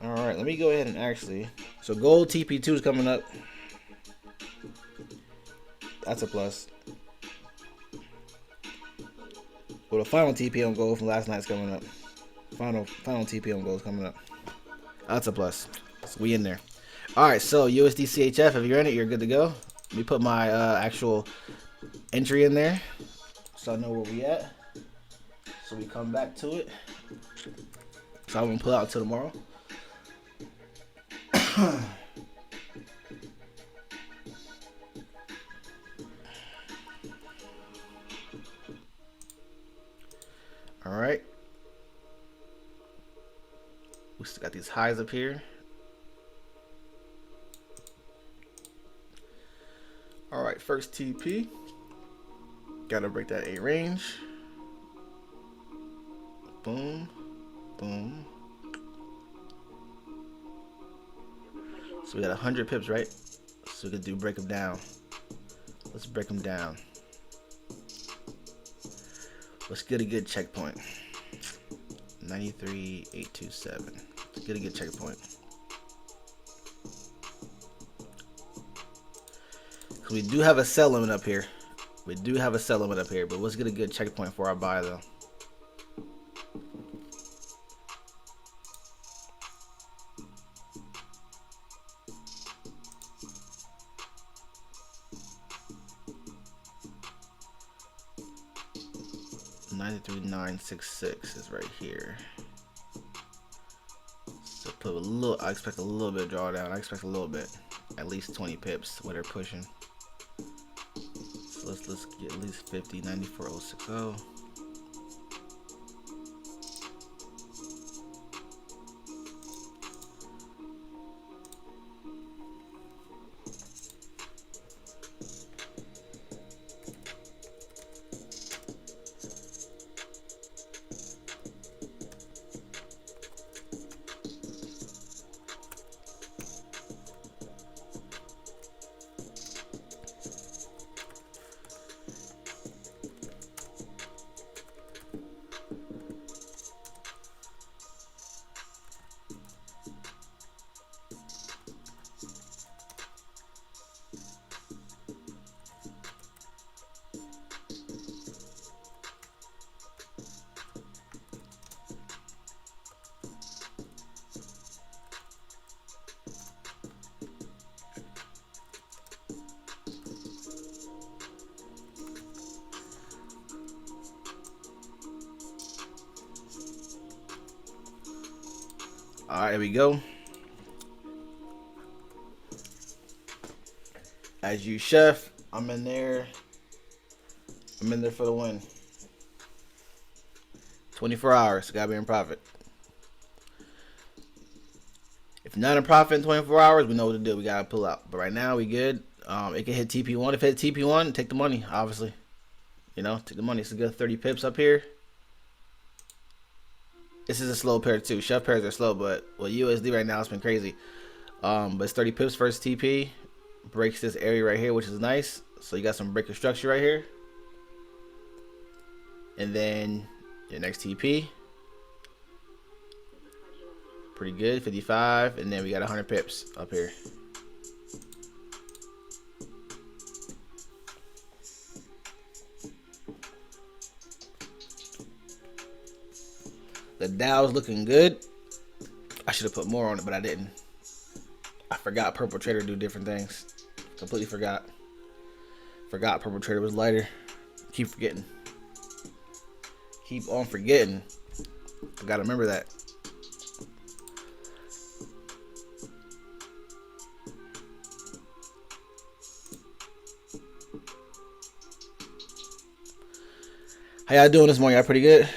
All right, let me go ahead and actually. So gold TP2 is coming up. That's a plus. Well, the final TP on gold from last night's coming up. Final TP on gold is coming up. That's a plus. So we in there. All right, so USD CHF. If you're in it, you're good to go. Let me put my actual entry in there, so I know where we at. So we come back to it. So I won't pull out until tomorrow. All right. We still got these highs up here. All right, first TP. Gotta break that 8 range. Boom, boom. So we got 100 pips, right? So we could do break them down. Let's break them down. Let's get a good checkpoint. 93,827. Let's get a good checkpoint. Cause we do have a sell limit up here. We do have a sell limit up here, but let's get a good checkpoint for our buy though. $93,966 is right here. So put a little. I expect a little bit of drawdown. I expect a little bit, at least 20 pips where they're pushing. So let's get at least 50. 94,060. All right, here we go. As you, chef, I'm in there. I'm in there for the win. 24 hours, gotta be in profit. If not in profit in 24 hours, we know what to do. We gotta pull out. But right now, we good. It can hit TP1. If it hit TP1, take the money, obviously. You know, take the money. It's a good 30 pips up here. This is a slow pair too. Chef pairs are slow, but well, USD right now it's been crazy. But it's 30 pips first TP. Breaks this area right here, which is nice. So you got some breaker structure right here. And then your next TP. Pretty good, 55. And then we got 100 pips up here. The Dow's looking good. I should have put more on it, but I didn't. I forgot Purple Trader do different things. Completely forgot. Forgot Purple Trader was lighter. Keep forgetting. Keep on forgetting. I gotta remember that. How y'all doing this morning? Y'all pretty good?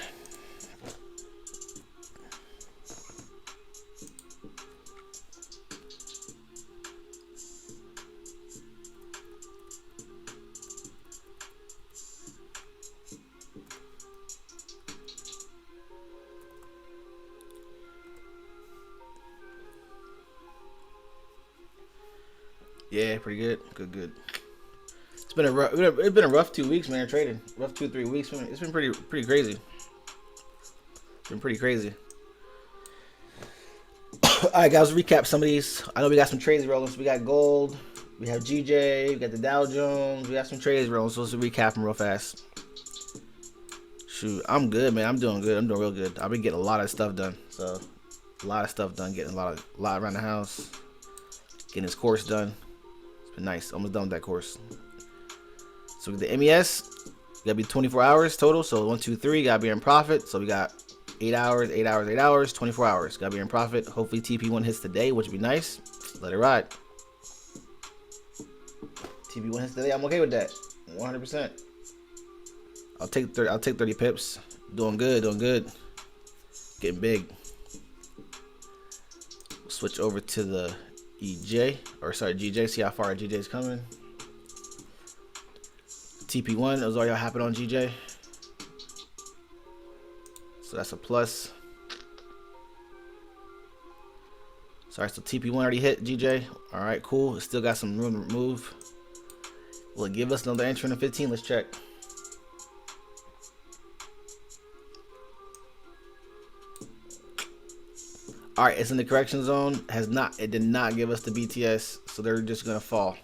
Yeah, pretty good. Good. It's been a rough 2 weeks, man. Trading rough 2-3 weeks. It's been pretty crazy. Been pretty crazy. All right, guys. Recap some of these. I know we got some trades rolling. So we got gold. We have GJ. We got the Dow Jones. We got some trades rolling. So let's recap them real fast. Shoot, I'm good, man. I'm doing good. I'm doing real good. I've been getting a lot of stuff done. So a lot of stuff done. Getting a lot around the house. Getting this course done. It's been nice. Almost done with that course. So the MES gotta be 24 hours total. So 1, 2, 3 gotta be in profit. So we got 8 hours, 8 hours, 8 hours, 24 hours. Gotta be in profit. Hopefully TP1 hits today, which would be nice. Let it ride. TP1 hits today. I'm okay with that. 100%. I'll take 30 pips. Doing good. Getting big. We'll switch over to the GJ. See how far GJ is coming. TP1, those all y'all happen on GJ. So that's a plus. Sorry, so TP1 already hit GJ. All right, cool. It still got some room to move. Will it give us another entry in the 15? Let's check. All right, it's in the correction zone. It did not give us the BTS, so they're just gonna fall.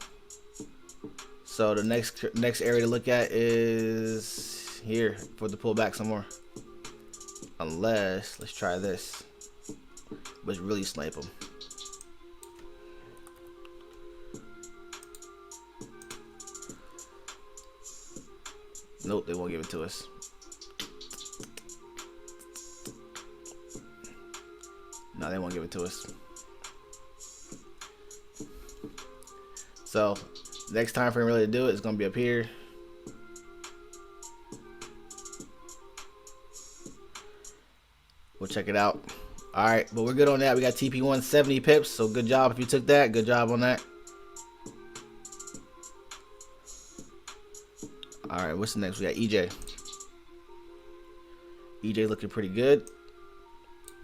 So the next area to look at is here for the pullback some more. Unless, let's try this. Let's really snipe them. Nope, they won't give it to us. No, they won't give it to us. So next time frame really to do it is gonna be up here. We'll check it out. All right, but we're good on that. We got TP1 70 pips, so good job if you took that. Good job on that. All right, what's the next? We got EJ. EJ looking pretty good.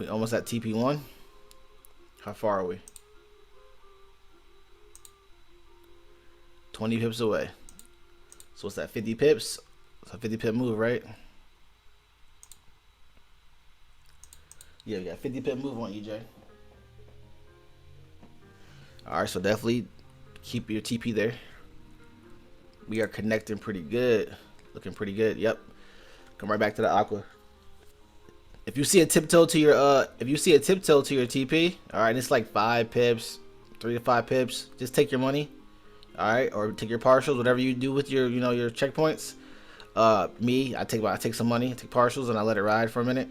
We almost at TP1. How far are we? 20 pips away. So what's that? 50 pips? It's a 50 pip move, right? Yeah, we got 50 pip move on EJ. All right, so definitely keep your TP there. We are connecting pretty good. Looking pretty good. Yep. Come right back to the aqua. If you see a tiptoe to your TP, all right, it's like 5 pips, 3 to 5 pips. Just take your money, all right, or take your partials, whatever you do with your your checkpoints. I take some money, take partials, and I let it ride for a minute.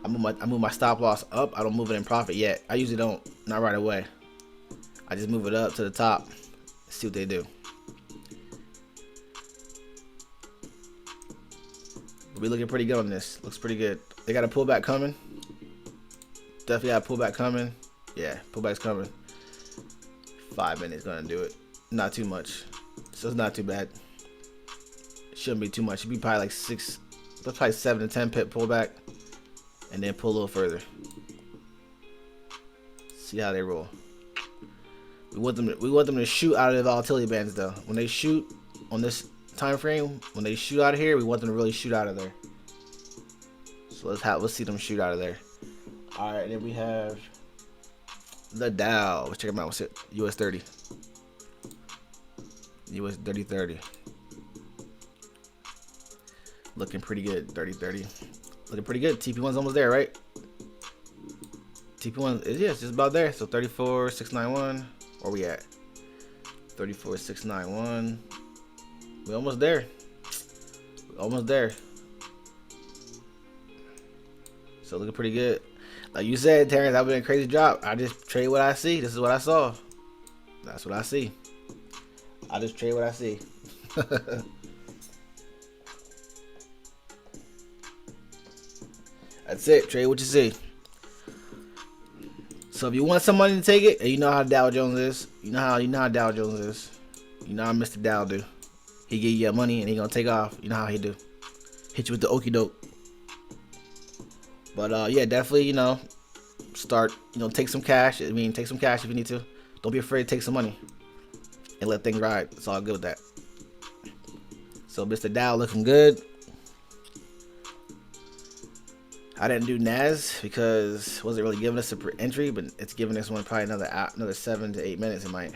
I move my stop loss up. I don't move it in profit yet. I usually don't, not right away. I just move it up to the top. See what they do. We looking pretty good on this. Looks pretty good. They got a pullback coming. Definitely got a pullback coming. Yeah, pullback's coming. 5 minutes gonna do it. Not too much. So it's not too bad. Shouldn't be too much. It'd be probably like 6. That's probably 7 to 10 pip pullback, and then pull a little further. See how they roll. We want them to shoot out of the volatility bands though. When they shoot on this time frame, when they shoot out of here, we want them to really shoot out of there. So let's see them shoot out of there. All right, then we have the Dow. Let's check them out. What's it? US 30. US 30. Looking pretty good. 30. Looking pretty good. TP1's almost there, right? TP1 is, yeah, it's just about there. So 34,691. Where we at? 34,691. We almost there. Almost there. So looking pretty good. Like you said, Terrence, I've been a crazy drop. I just trade what I see. This is what I saw. That's what I see. I just trade what I see. That's it. Trade what you see. So if you want some money to take it, and you know how Dow Jones is, you know how Dow Jones is. You know how Mr. Dow do. He give you your money and he gonna take off. You know how he do. Hit you with the okie doke. But yeah, definitely, start, take some cash. I mean, take some cash if you need to. Don't be afraid to take some money and let things ride. It's all good with that. So Mr. Dow looking good. I didn't do NAS because it wasn't really giving us a entry, but it's giving us one probably another 7 to 8 minutes. It might.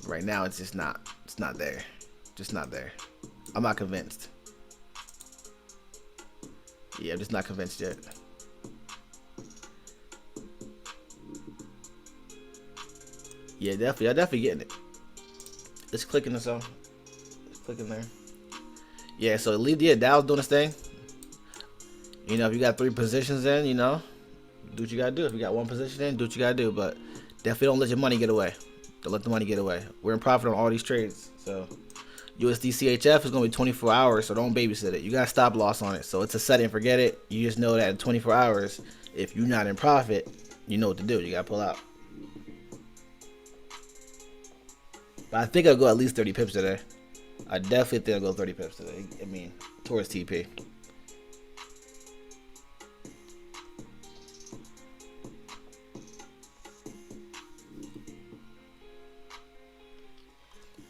Right now, it's just not. It's not there. Just not there. I'm not convinced. Yeah, I'm just not convinced yet. Yeah, definitely. I'm definitely getting it. Let's click in this on. Let's click in there. Yeah, so Dow's doing this thing. If you got 3 positions in, do what you gotta do. If you got 1 position in, do what you gotta do. But definitely don't let your money get away. Don't let the money get away. We're in profit on all these trades. So USD CHF is gonna be 24 hours, so don't babysit it. You got stop loss on it. So it's a set and forget it. You just know that in 24 hours, if you're not in profit, you know what to do. You gotta pull out. But I think I'll go at least 30 pips today. I definitely think I'll go 30 pips today. I mean, towards TP.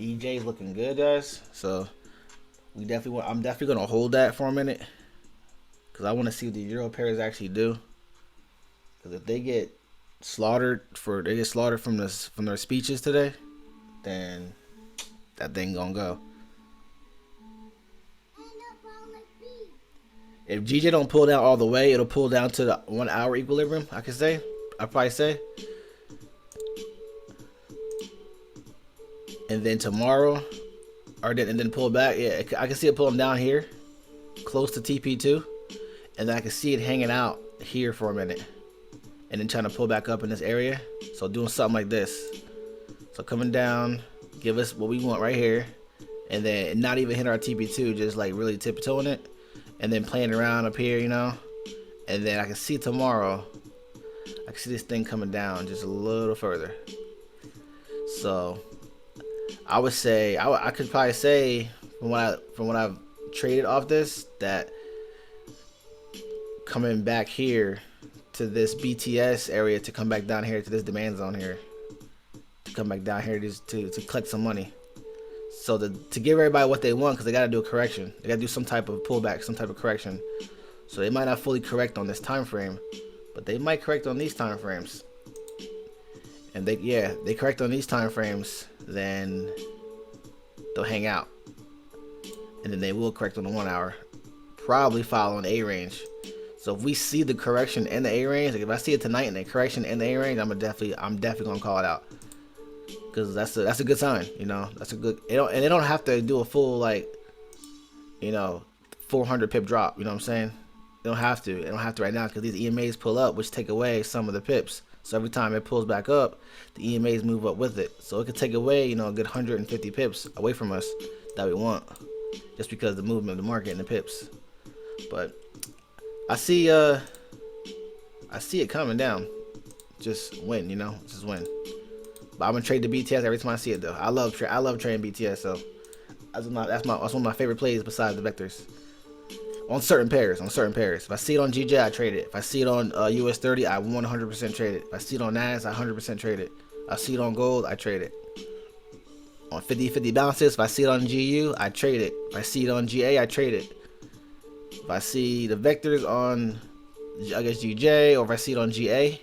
EJ is looking good, guys. So I'm definitely gonna hold that for a minute because I want to see what the Euro pairs actually do. Because if they get slaughtered from their speeches today, then that thing gonna go. If GJ don't pull down all the way, it'll pull down to the 1 hour equilibrium. I'd probably say. And then tomorrow, and then pull back. Yeah, I can see it pulling down here, close to TP2, and then I can see it hanging out here for a minute, and then trying to pull back up in this area. So doing something like this. So coming down, give us what we want right here, and then not even hit our TP2, just like really tiptoeing it, and then playing around up here, and then I can see tomorrow, I can see this thing coming down just a little further. So I would say I could probably say from what I've traded off this, that coming back here to this BTS area, to come back down here to this demand zone here, to come back down here to collect some money. So to give everybody what they want, because they got to do a correction. They got to do some type of pullback, some type of correction. So they might not fully correct on this time frame, but they might correct on these time frames. And they correct on these time frames, then they'll hang out. And then they will correct on the 1 hour, probably following A range. So if we see the correction in the A range, like if I see it tonight and the correction in the A range, I'm definitely gonna call it out, because that's a good sign. That's a good. And they don't have to do a full 400 pip drop. You know what I'm saying? They don't have to. They don't have to right now, because these EMAs pull up, which take away some of the pips. So every time it pulls back up, the EMAs move up with it. So it could take away, a good 150 pips away from us that we want, just because of the movement of the market and the pips. But I see it coming down. Just win, just win. But I'm gonna trade the BTS every time I see it, though. I love trading BTS, so that's one of my favorite plays besides the vectors. On certain pairs. If I see it on GJ, I trade it. If I see it on US 30, I 100% trade it. If I see it on NAS, I 100% trade it. If I see it on gold, I trade it. On 50-50 balances, if I see it on GU, I trade it. If I see it on GA, I trade it. If I see the vectors on, GJ, or if I see it on GA,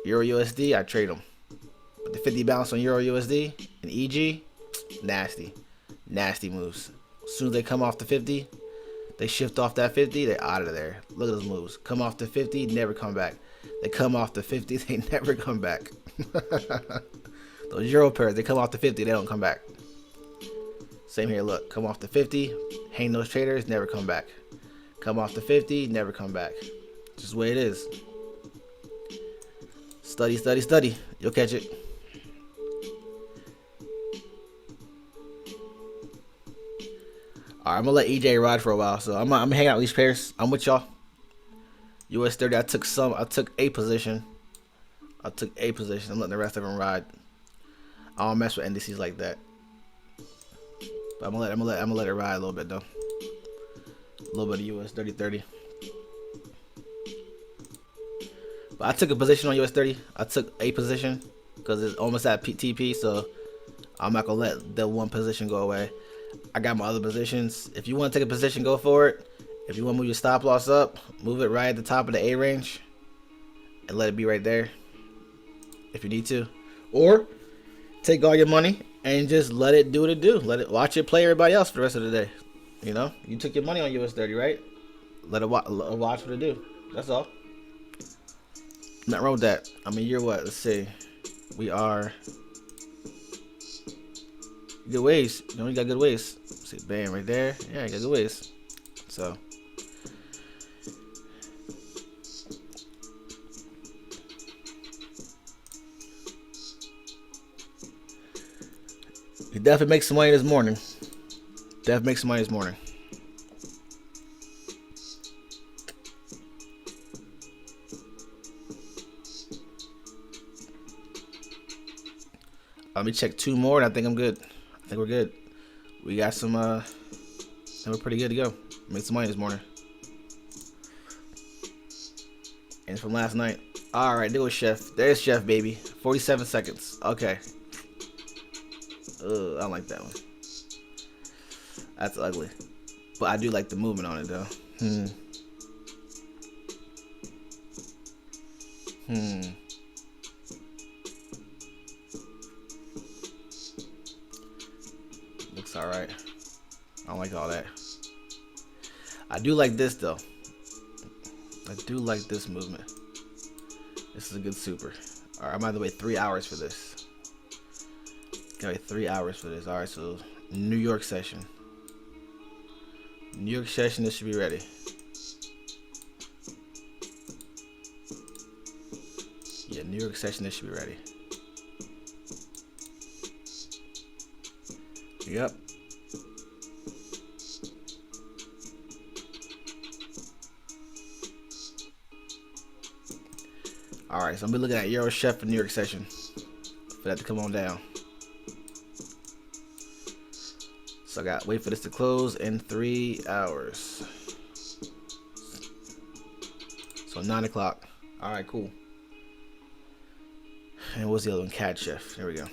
Euro USD, I trade them. But the 50 balance on Euro USD and EG, nasty moves. As soon as they come off the 50, they shift off that 50, they're out of there. Look at those moves. Come off the 50, never come back. They come off the 50, they never come back. Those Euro pairs, they come off the 50, they don't come back. Same here, look. Come off the 50, hang those traders, never come back. Come off the 50, never come back. Just the way it is. Study, study, study. You'll catch it. Alright, I'm gonna let EJ ride for a while. So I'm hanging out with these pairs. I'm with y'all. US 30. I took a position. I'm letting the rest of them ride. I don't mess with NDCs like that. But I'm gonna let it ride a little bit though. A little bit of US 30. But I took a position on US 30. I took a position because it's almost at TP, so I'm not gonna let the one position go away. I got my other positions. If you want to take a position, go for it. If you want to move your stop loss up, move it right at the top of the A range and let it be right there if you need to. Or take all your money and just let it do what it do. Let it watch it play everybody else for the rest of the day. You know, you took your money on US 30, right? Let it watch what it do. That's all. Nothing wrong with that. I mean, you're what? Let's see. We are good ways. You know, you got good ways. See, bam, right there. Yeah, you got good ways. So. You definitely make some money this morning. Definitely make some money this morning. Let me check 2 more, and I think I'm good. I think we're good. We got some, and we're pretty good to go. Make some money this morning. And it's from last night. All right, there was Chef. There's Chef, baby. 47 seconds. Okay. Ugh, I don't like that one. That's ugly. But I do like the movement on it, though. Looks alright. I don't like all that. I do like this, though. I do like this movement. This is a good super. Alright, I'm going to wait 3 hours for this. Gotta wait 3 hours for this. Alright, so New York session. New York session, this should be ready. Yeah, New York session, this should be ready. Yep. Alright, so I'm gonna be looking at Euro Chef and New York session for that to come on down. So I got wait for this to close in 3 hours. So 9 o'clock. Alright, cool. And what's the other one? Cat Chef. There we go.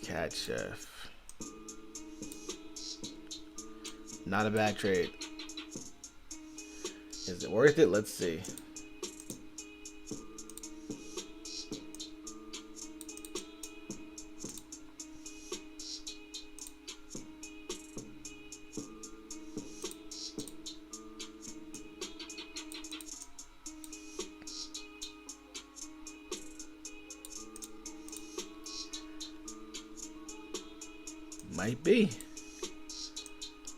Cat Chef. Not a bad trade. Is it worth it? Let's see. Might be.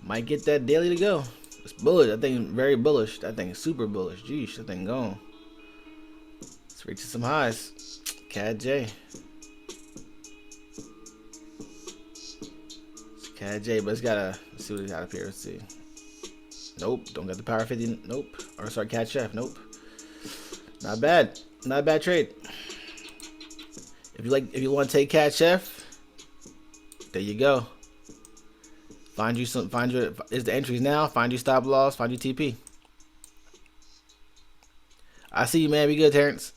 Might get that daily to go. It's bullish. That thing very bullish. That thing is super bullish. Jeez, that thing gone. Let's reach some highs. Cat J. It's Cat J, but it's gotta, let's see what it got up here. Let's see. Nope, don't got the power 50. Nope. Or sorry, Cat Chef. Nope. Not bad. Not a bad trade. If you want to take Cat Chef, there you go. Find your is the entries now. Find your stop loss. Find your TP. I see you, man. Be good, Terrence.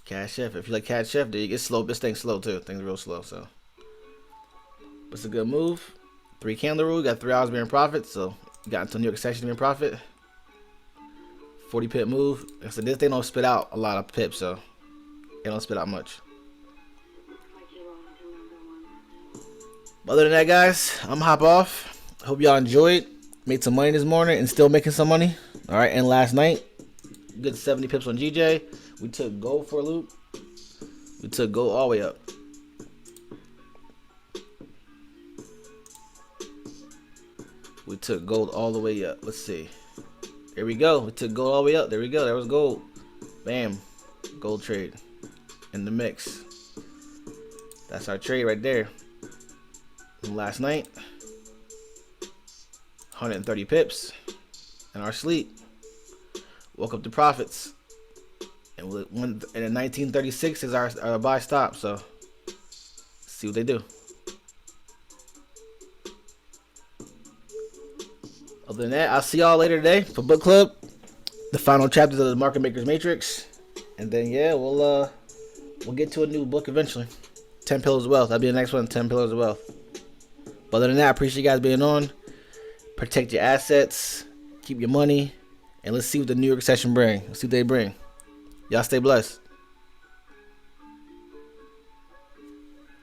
Cat Chef. If you like Cat Chef, there you get slow. This thing's slow too. Thing's real slow. So, but it's a good move. 3 candle rule. Got 3 hours being profit. So you got until New York session to be in profit. 40 pip move. So this thing don't spit out a lot of pips. So it don't spit out much. Other than that, guys, I'm gonna hop off. Hope y'all enjoyed. Made some money this morning and still making some money. All right, and last night, good 70 pips on GJ. We took gold for a loop. We took gold all the way up. took gold all the way up. Let's see. There we go. We took gold all the way up. There we go. There was gold. Bam. Gold trade in the mix. That's our trade right there. And last night, 130 pips in our sleep. Woke up to profits. And in 1936 is our buy stop. So, let's see what they do. Other than that, I'll see y'all later today for book club. The final chapters of the Market Maker's Matrix. And then, yeah, we'll get to a new book eventually. 10 Pillars of Wealth. That'll be the next one, 10 Pillars of Wealth. But other than that, I appreciate you guys being on. Protect your assets. Keep your money. And let's see what the New York session bring. Let's see what they bring. Y'all stay blessed.